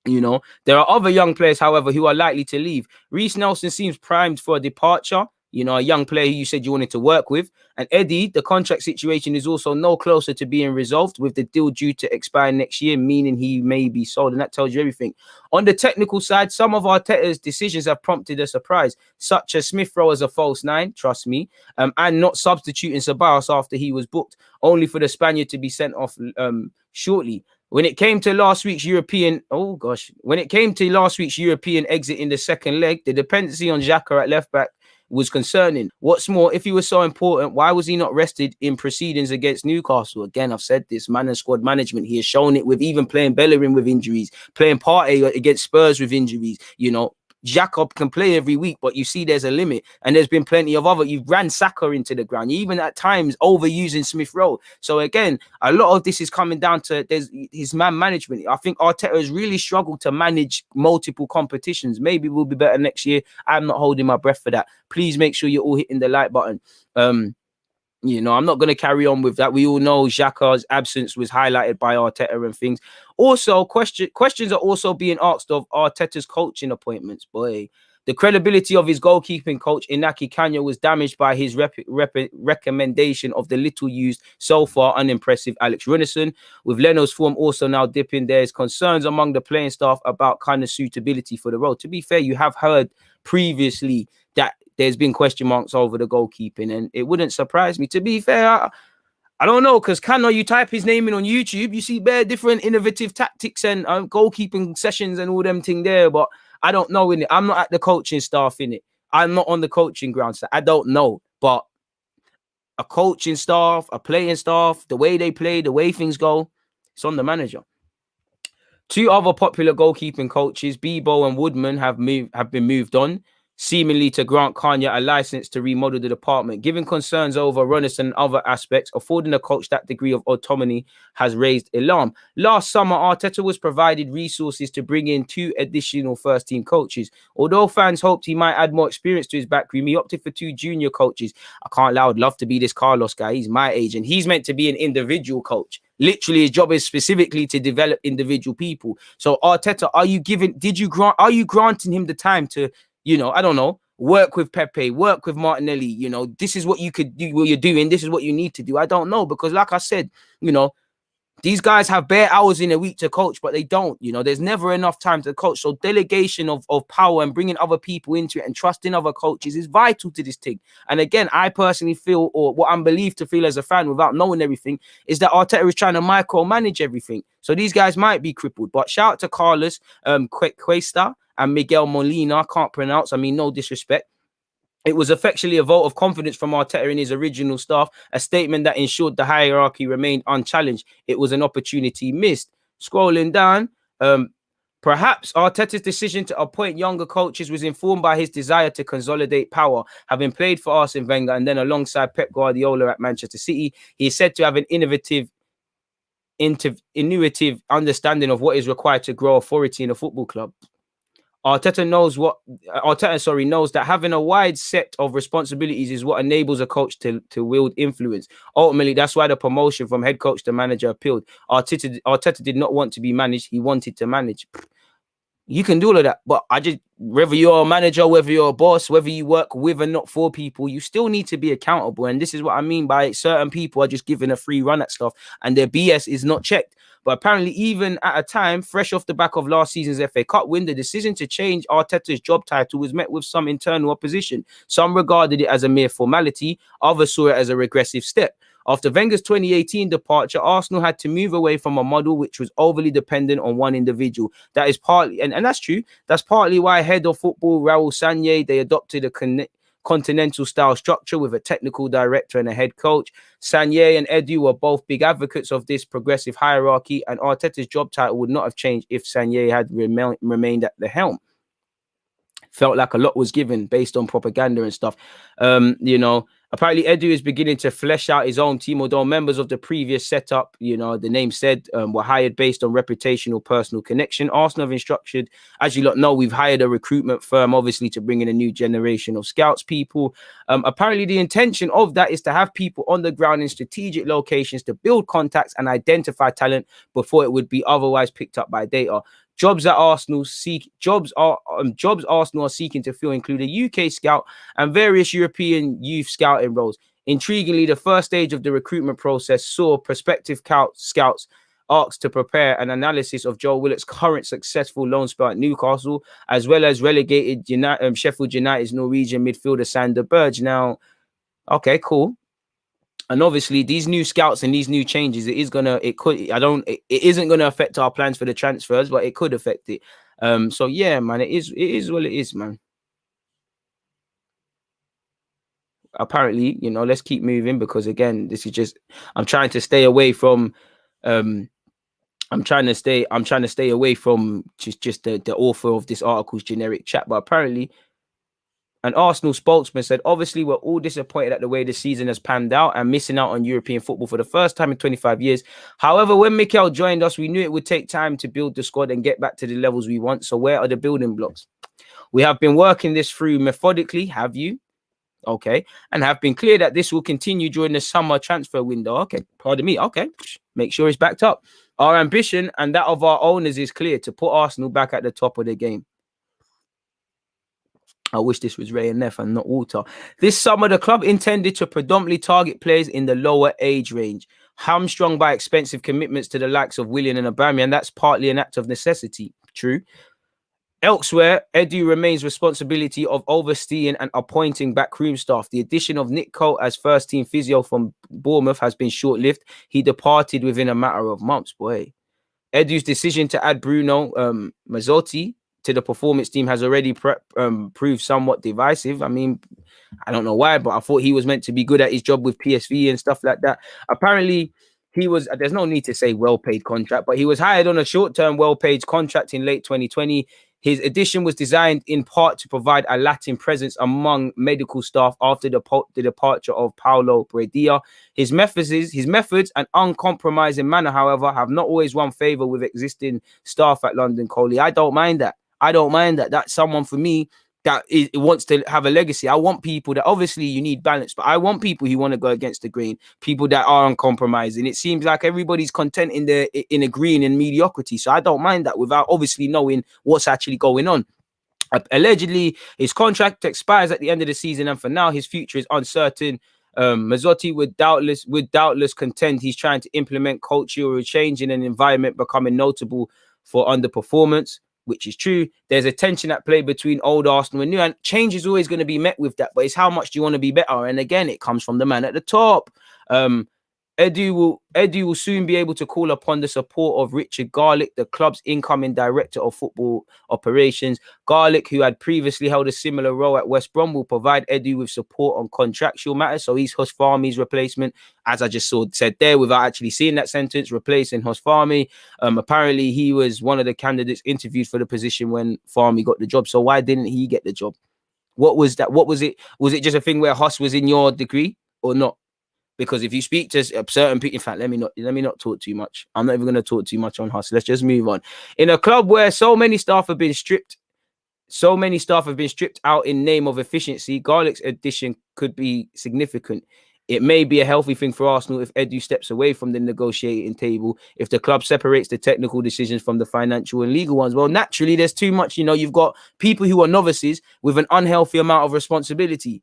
There are other young players, however, who are likely to leave. Reece Nelson seems primed for a departure, a young player who you said you wanted to work with. And Eddie, the contract situation is also no closer to being resolved, with the deal due to expire next year, meaning he may be sold. And that tells you everything. On the technical side, some of Arteta's decisions have prompted a surprise, such as Smith Rowe as a false nine, trust me, and not substituting Ceballos after he was booked, only for the Spaniard to be sent off shortly. When it came to last week's European exit in the second leg, the dependency on XHAKA at left back was concerning. What's more, if he was so important, why was he not rested in proceedings against Newcastle? Again, I've said this, man and squad management. He has shown it with even playing Bellerin with injuries, playing Partey against Spurs with injuries. You know, XHAKA can play every week, but you see there's a limit. And there's been plenty of other. You've ran Saka into the ground. You even at times overusing Smith Rowe. So again, a lot of this is coming down to his man management. I think Arteta has really struggled to manage multiple competitions. Maybe we'll be better next year. I'm not holding my breath for that. Please make sure you're all hitting the like button. You know, I'm not going to carry on with that. We all know XHAKA's absence was highlighted by Arteta and things. Also, questions are also being asked of Arteta's coaching appointments. Boy, the credibility of his goalkeeping coach, Inaki Kanya, was damaged by his recommendation of the little used, so far unimpressive Alex Runnison. With Leno's form also now dipping, there's concerns among the playing staff about Kanya's suitability for the role. To be fair, you have heard previously that there's been question marks over the goalkeeping, and it wouldn't surprise me. To be fair, I don't know, because Kanya, you type his name in on YouTube, you see bare different innovative tactics and goalkeeping sessions and all them thing there, but I don't know in it. I'm not at the coaching staff in it. I'm not on the coaching ground, so I don't know. But a coaching staff, a playing staff, the way they play, the way things go, it's on the manager. Two other popular goalkeeping coaches, Bebo and Woodman, have been moved on, seemingly to grant Kanya a license to remodel the department. Given concerns over Runnison and other aspects, affording a coach that degree of autonomy has raised alarm. Last summer, Arteta was provided resources to bring in 2 additional first-team coaches. Although fans hoped he might add more experience to his backroom, he opted for 2 junior coaches. I can't lie, I'd love to be this Carlos guy. He's my age, and he's meant to be an individual coach. Literally, his job is specifically to develop individual people. So, Arteta, are you granting him the time to, you know, I don't know, work with Pepe, work with Martinelli, you know, this is what you could do, what you're doing, this is what you need to do. I don't know, because like I said, you know, these guys have bare hours in a week to coach, but they don't, you know, there's never enough time to coach. So delegation of power and bringing other people into it and trusting other coaches is vital to this thing. And again, I personally feel, or what I'm believed to feel as a fan without knowing everything, is that Arteta is trying to micromanage everything. So these guys might be crippled, but shout out to Carlos Cuesta and Miguel Molina. I can't pronounce, I mean, no disrespect. It was effectively a vote of confidence from Arteta in his original staff, a statement that ensured the hierarchy remained unchallenged. It was an opportunity missed. Scrolling down, perhaps Arteta's decision to appoint younger coaches was informed by his desire to consolidate power. Having played for Arsene Wenger and then alongside Pep Guardiola at Manchester City, he is said to have an innovative understanding of what is required to grow authority in a football club. Arteta knows that having a wide set of responsibilities is what enables a coach to wield influence. Ultimately, that's why the promotion from head coach to manager appealed. Arteta did not want to be managed; he wanted to manage. You can do all of that, but whether you're a manager, whether you're a boss, whether you work with and not for people, you still need to be accountable. And this is what I mean by certain people are just given a free run at stuff and their BS is not checked. But apparently, even at a time, fresh off the back of last season's FA Cup win, the decision to change Arteta's job title was met with some internal opposition. Some regarded it as a mere formality, others saw it as a regressive step. After Wenger's 2018 departure, Arsenal had to move away from a model which was overly dependent on one individual. That is partly, and that's true, that's partly why head of football Raul Sanllehi, they adopted a continental style structure with a technical director and a head coach. Sanllehi and Edu were both big advocates of this progressive hierarchy, and Arteta's job title would not have changed if Sanllehi had remained at the helm. Felt like a lot was given based on propaganda and stuff. You know, apparently Edu is beginning to flesh out his own team, although members of the previous setup, you know, the name said, were hired based on reputation or personal connection. Arsenal have instructed, as you lot know, we've hired a recruitment firm, obviously, to bring in a new generation of scouts people. Apparently, the intention of that is to have people on the ground in strategic locations to build contacts and identify talent before it would be otherwise picked up by data. Jobs Arsenal are seeking to fill include a UK scout and various European youth scouting roles. Intriguingly, the first stage of the recruitment process saw prospective scouts asked to prepare an analysis of Joe Willock's current successful loan spell at Newcastle, as well as relegated Sheffield United's Norwegian midfielder Sander Berge. Now, okay, cool. And obviously, these new scouts and these new changes, it isn't gonna affect our plans for the transfers, but it could affect it. So yeah, man, it is what it is, man. apparently, you know, let's keep moving, because again, this is just, I'm trying to stay away from I'm trying to stay away from just the author of this article's generic chat. But apparently, an Arsenal spokesman said, obviously, we're all disappointed at the way the season has panned out and missing out on European football for the first time in 25 years. However, when MIKEL joined us, we knew it would take time to build the squad and get back to the levels we want. So where are the building blocks? We have been working this through methodically, have you? Okay. And have been clear that this will continue during the summer transfer window. Okay. Pardon me. Okay. Make sure it's backed up. Our ambition and that of our owners is clear: to put Arsenal back at the top of the game. I wish this was Ray and Neff and not Walter. This summer, the club intended to predominantly target players in the lower age range, hamstrung by expensive commitments to the likes of Willian and Aubameyang, and that's partly an act of necessity. True. Elsewhere, Edu remains responsibility of overseeing and appointing backroom staff. The addition of Nick Cole as first-team physio from Bournemouth has been short-lived. He departed within a matter of months. Boy, Edu's decision to add Bruno Mazzotti to the performance team has already proved somewhat divisive. I mean, I don't know why, but I thought he was meant to be good at his job with PSV and stuff like that. Apparently, he was, there's no need to say well-paid contract, but he was hired on a short-term well-paid contract in late 2020. His addition was designed in part to provide a Latin presence among medical staff after the departure of Paulo Bredia. His methods and uncompromising manner, however, have not always won favour with existing staff at London Coley. I don't mind that. That's someone for me that wants to have a legacy. I want people that, obviously you need balance, but I want people who want to go against the grain, people that are uncompromising. It seems like everybody's content in agreeing in mediocrity. So I don't mind that, without obviously knowing what's actually going on. Allegedly, his contract expires at the end of the season, and for now, his future is uncertain. Mazzotti would doubtless contend he's trying to implement cultural change in an environment becoming notable for underperformance, which is true. There's a tension at play between old Arsenal and new, and change is always going to be met with that. But it's how much do you want to be better? And again, it comes from the man at the top. Edu will soon be able to call upon the support of Richard Garlick, the club's incoming director of football operations. Garlick, who had previously held a similar role at West Brom, will provide Edu with support on contractual matters. So he's Hosfarmi's replacement, as I just said there, without actually seeing that sentence, replacing Hosfarmi. Apparently, he was one of the candidates interviewed for the position when Farmi got the job. So why didn't he get the job? What was that? What was it? Was it just a thing where Hos was in your degree or not? Because if you speak to certain people, in fact, let me not talk too much. I'm not even going to talk too much on Hus. Let's just move on. In a club where so many staff have been stripped out in name of efficiency, Garlick's addition could be significant. It may be a healthy thing for Arsenal if Edu steps away from the negotiating table, if the club separates the technical decisions from the financial and legal ones. Well, naturally, there's too much. You've got people who are novices with an unhealthy amount of responsibility,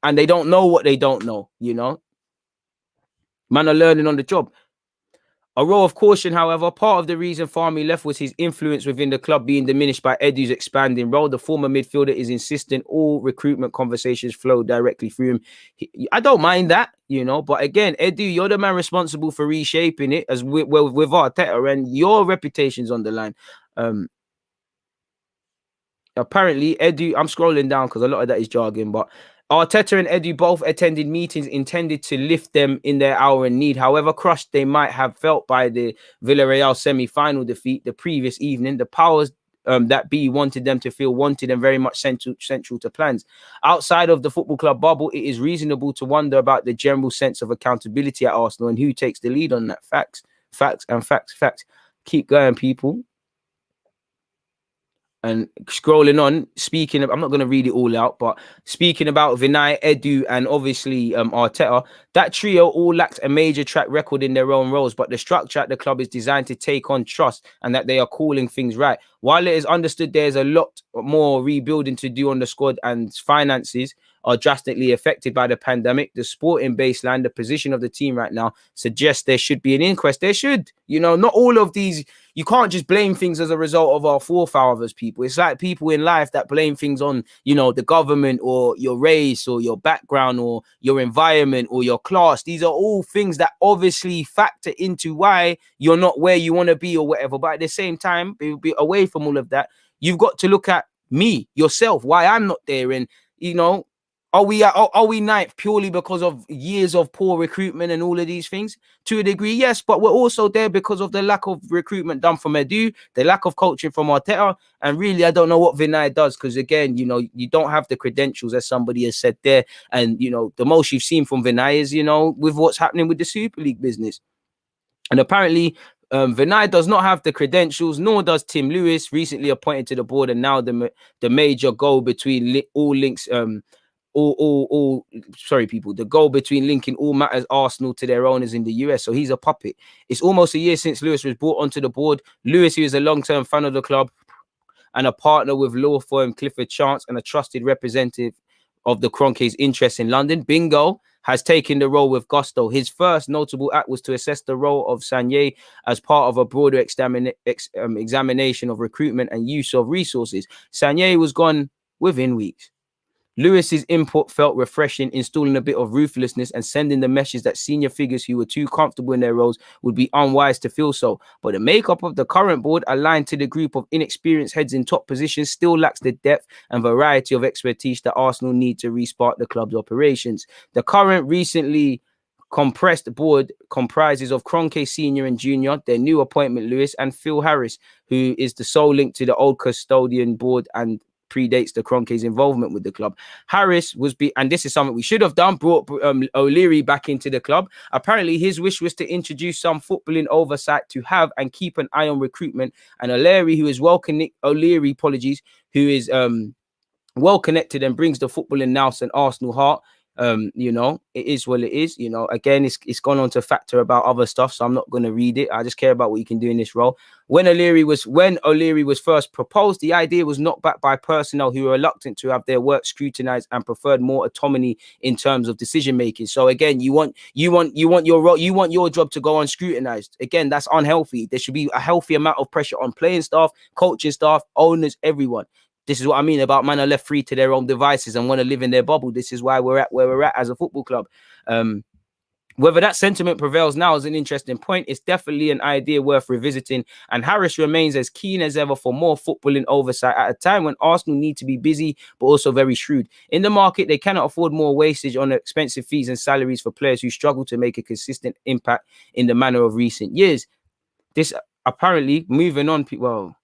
and they don't know what they don't know, Man are learning on the job. A row of caution, however, part of the reason Farmi left was his influence within the club being diminished by Edu's expanding role. The former midfielder is insistent all recruitment conversations flow directly through him. I don't mind that, but again, Edu, you're the man responsible for reshaping it as with Arteta, and your reputation's on the line. Apparently, Edu, I'm scrolling down because a lot of that is jargon, but Arteta and Edu both attended meetings intended to lift them in their hour in need. However crushed they might have felt by the Villarreal semi-final defeat the previous evening, the powers that be wanted them to feel wanted and very much central to plans. Outside of the football club bubble, it is reasonable to wonder about the general sense of accountability at Arsenal and who takes the lead on that. Facts. Keep going, people. And scrolling on, I'm not going to read it all out, but speaking about Vinay, Edu, and obviously Arteta, that trio all lacked a major track record in their own roles, but the structure at the club is designed to take on trust and that they are calling things right. While it is understood there's a lot more rebuilding to do on the squad and finances are drastically affected by the pandemic, the sporting baseline, the position of the team right now suggests there should be an inquest. There should, not all of these. You can't just blame things as a result of our forefathers, people. It's like people in life that blame things on, the government or your race or your background or your environment or your class. These are all things that obviously factor into why you're not where you want to be or whatever. But at the same time, be away from all of that, you've got to look at me, yourself, why I'm not there. And, Are we ninth purely because of years of poor recruitment and all of these things? To a degree, yes, but we're also there because of the lack of recruitment done from Edu, the lack of coaching from Arteta, and really, I don't know what Vinay does because, again, you know, you don't have the credentials, as somebody has said there, and, you know, the most you've seen from Vinay is, you know, with what's happening with the Super League business. And apparently, Vinay does not have the credentials, nor does Tim Lewis, recently appointed to the board, and now the major goal between all links, the goal between linking all matters Arsenal to their owners in the US. So he's a puppet. It's almost a year since Lewis was brought onto the board. Lewis, who is a long-term fan of the club and a partner with law firm Clifford Chance and a trusted representative of the Kroenkes' interest in London, Bingo, has taken the role with gusto. His first notable act was to assess the role of Sanye as part of a broader examination of recruitment and use of resources. Sanye was gone within weeks. Lewis's input felt refreshing, installing a bit of ruthlessness and sending the message that senior figures who were too comfortable in their roles would be unwise to feel so. But the makeup of the current board, aligned to the group of inexperienced heads in top positions, still lacks the depth and variety of expertise that Arsenal need to respark the club's operations. The current recently compressed board comprises of Kroenke Senior and Junior, their new appointment Lewis, and Phil Harris, who is the sole link to the old custodian board and predates the Kroenke's involvement with the club. Harris and this is something we should have done, brought O'Leary back into the club. Apparently, his wish was to introduce some footballing oversight to have and keep an eye on recruitment. And O'Leary, who is well connected and brings the footballing nous and Arsenal heart. You know, it is what it is. You know, again, it's gone on to factor about other stuff, so I'm not going to read it. I just care about what you can do in this role. When O'Leary was first proposed, the idea was not backed by personnel who were reluctant to have their work scrutinized and preferred more autonomy in terms of decision making. So again, you want your job to go unscrutinized. Again, that's unhealthy. There should be a healthy amount of pressure on playing staff, coaching staff, owners, everyone. This is what I mean about man are left free to their own devices and want to live in their bubble. This is why we're at where we're at as a football club. Whether that sentiment prevails now is an interesting point. It's definitely an idea worth revisiting. And Harris remains as keen as ever for more footballing oversight at a time when Arsenal need to be busy, but also very shrewd. In the market, they cannot afford more wastage on expensive fees and salaries for players who struggle to make a consistent impact in the manner of recent years. This apparently, moving on, well,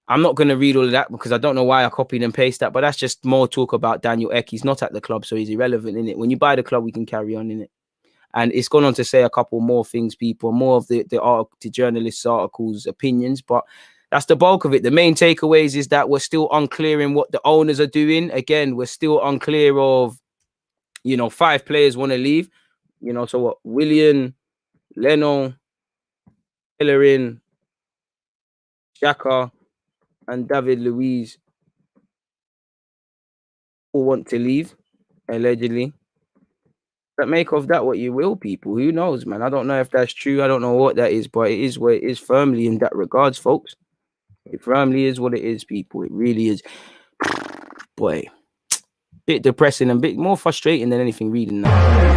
I'm not going to read all of that because I don't know why I copied and pasted that, but that's just more talk about Daniel Ek. He's not at the club, so he's irrelevant in it. When you buy the club, we can carry on in it. And it's gone on to say a couple more things, people, more of the journalists' articles, opinions, but that's the bulk of it. The main takeaways is that we're still unclear in what the owners are doing. Again, we're still unclear of, 5 players want to leave. So what? Willian, Leno, Bellerin, XHAKA, and David Luiz all want to leave, allegedly. But make of that what you will, people. Who knows, man? I don't know if that's true. I don't know what that is, but it is what it is firmly in that regards, folks. It firmly is what it is, people. It really is. Boy, bit depressing and bit more frustrating than anything reading that.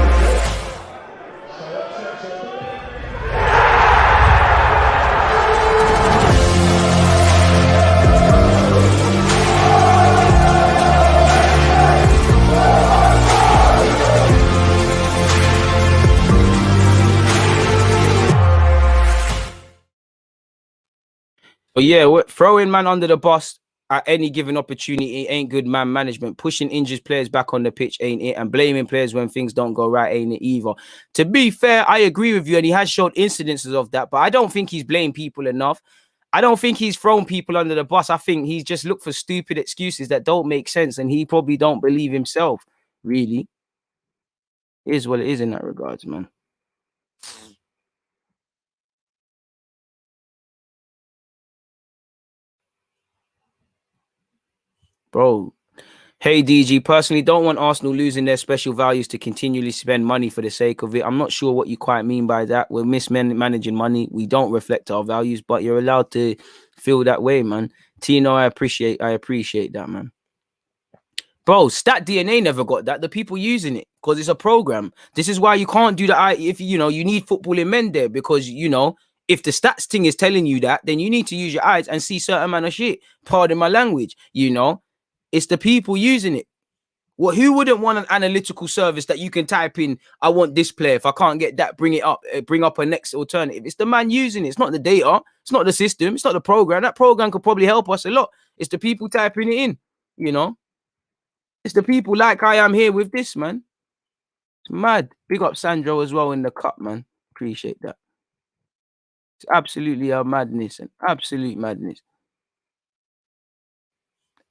But yeah, throwing man under the bus at any given opportunity ain't good man management. Pushing injured players back on the pitch ain't it, and blaming players when things don't go right ain't it either. To be fair, I agree with you, and he has showed incidences of that, but I don't think he's blamed people enough. I don't think he's thrown people under the bus. I think he's just looked for stupid excuses that don't make sense, and he probably don't believe himself, really. It is what it is in that regards, man. Bro, hey DG, personally don't want Arsenal losing their special values to continually spend money for the sake of it. I'm not sure what you quite mean by that. We're mismanaging money. We don't reflect our values, but you're allowed to feel that way, man. Tino, I appreciate that, man. Bro, Stat DNA never got that. The people using it because it's a program. This is why you can't do that. If you need footballing men there because if the stats thing is telling you that, then you need to use your eyes and see certain man of shit. Pardon my language, It's the people using it. Well, who wouldn't want an analytical service that you can type in, I want this player. If I can't get that, bring it up, bring up a next alternative. It's the man using it. It's not the data. It's not the system. It's not the program. That program could probably help us a lot. It's the people typing it in, you know. It's the people like I am here with this, man. It's mad. Big up Sandro as well in the cup, man. Appreciate that. It's absolutely a madness and absolute madness.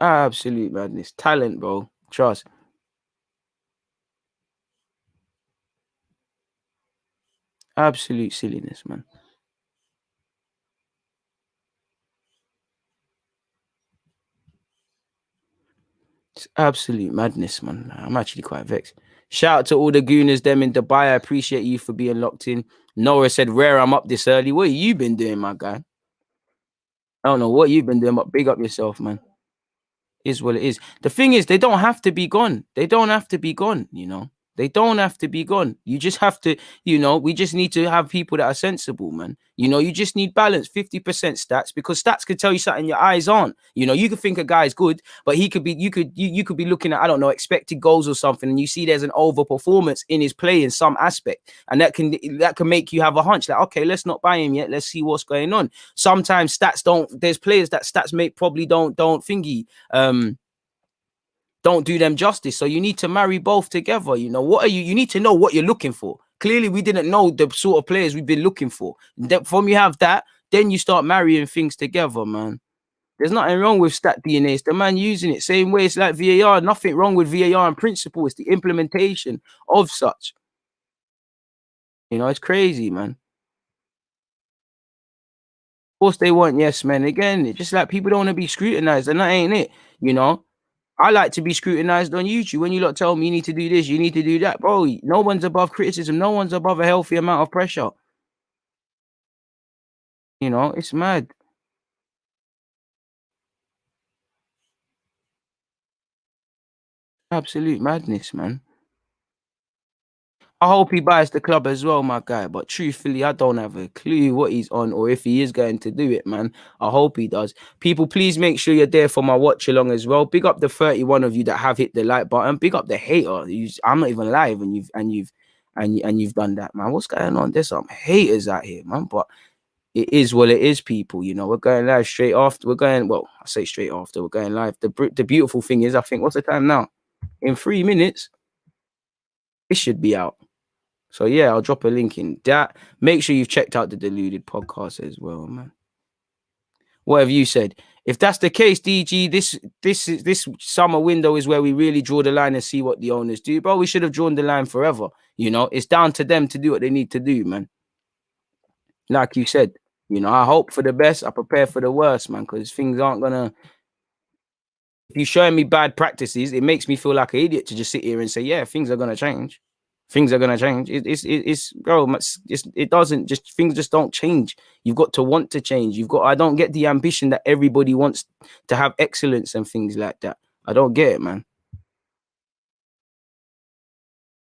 Absolute madness. Talent, bro. Trust. Absolute silliness, man. It's absolute madness, man. I'm actually quite vexed. Shout out to all the gooners, them in Dubai. I appreciate you for being locked in. Noah said, rare, I'm up this early. What have you been doing, my guy? I don't know what you've been doing, but big up yourself, man. Is what it is. The thing is, they don't have to be gone. They don't have to be gone, you know. They don't have to be gone. You just have to, you know, we just need to have people that are sensible, man. You know, you just need balance, 50% stats, because stats could tell you something your eyes aren't. You know, you could think a guy's good, but he could be, you could be looking at, I don't know, expected goals or something, and you see there's an overperformance in his play in some aspect, and that can make you have a hunch like, okay, let's not buy him yet. Let's see what's going on. Sometimes stats don't. There's players that stats probably don't thingy. Don't do them justice. So you need to marry both together. You know, what are you need to know what you're looking for. Clearly, we didn't know the sort of players we've been looking for. From you have that, then you start marrying things together, man. There's nothing wrong with stat DNA. It's the man using it. Same way it's like VAR. Nothing wrong with VAR in principle. It's the implementation of such. You know, it's crazy, man. Of course they want yes, man. Again, it's just like people don't want to be scrutinized, and that ain't it, you know. I like to be scrutinized on YouTube. When you lot tell me you need to do this, you need to do that, bro. No one's above criticism. No one's above a healthy amount of pressure. You know, it's mad. Absolute madness, man. I hope he buys the club as well, my guy. But truthfully, I don't have a clue what he's on or if he is going to do it, man. I hope he does. People, please make sure you're there for my watch along as well. Big up the 31 of you that have hit the like button. Big up the hater. I'm not even live, and you've done that, man. What's going on? There's some haters out here, man. But it is what it is, people. You know, we're going live straight after. Well, I say straight after. We're going live. The beautiful thing is, I think, what's the time now? In 3 minutes, it should be out. So yeah, I'll drop a link in that. Make sure you've checked out the Deluded podcast as well, man. What have you said? If that's the case, DG, this summer window is where we really draw the line and see what the owners do. Bro, we should have drawn the line forever. You know, it's down to them to do what they need to do, man. Like you said, you know, I hope for the best. I prepare for the worst, man, because things aren't gonna. If you're showing me bad practices, it makes me feel like an idiot to just sit here and say, yeah, things are gonna change. Things are gonna change. It's bro. It doesn't just things just don't change. You've got to want to change. I don't get the ambition that everybody wants to have excellence and things like that. I don't get it, man.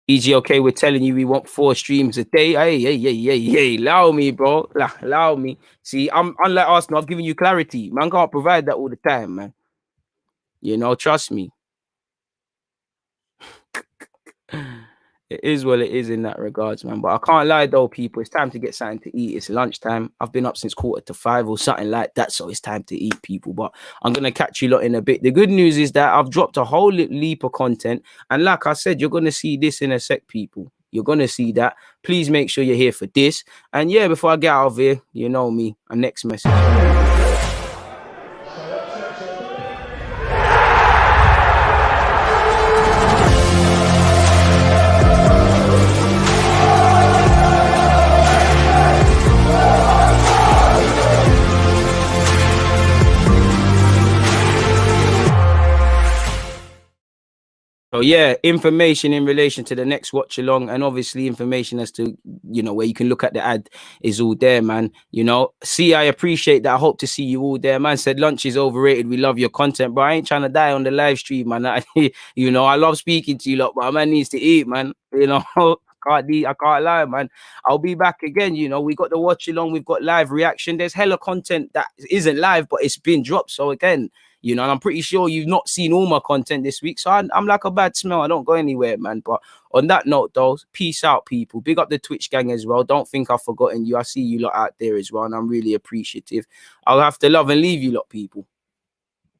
EG, okay, we're telling you we want 4 streams a day. Hey, allow me, bro. Allow me. See, I'm unlike Arsenal. I've given you clarity. Man can't provide that all the time, man. You know, trust me. It is what it is in that regards, man. But I can't lie though, people. It's time to get something to eat. It's lunchtime. I've been up since 4:45 or something like that. So it's time to eat, people. But I'm going to catch you lot in a bit. The good news is that I've dropped a whole leap of content. And like I said, you're going to see this in a sec, people. You're going to see that. Please make sure you're here for this. And yeah, before I get out of here, you know me. A next message. So yeah, information in relation to the next watch along, and obviously information as to, you know, where you can look at the ad is all there, man. You know, see, I appreciate that. I hope to see you all there. Man said lunch is overrated. We love your content, but I ain't trying to die on the live stream, man. You know, I love speaking to you lot, but a man needs to eat, man. You know, I can't lie, man. I'll be back again. You know, we got the watch along, we've got live reaction. There's hella content that isn't live, but it's been dropped. So again, you know, and I'm pretty sure you've not seen all my content this week. So I'm like a bad smell. I don't go anywhere, man. But on that note, though, peace out, people. Big up the Twitch gang as well. Don't think I've forgotten you. I see you lot out there as well, and I'm really appreciative. I'll have to love and leave you lot, people.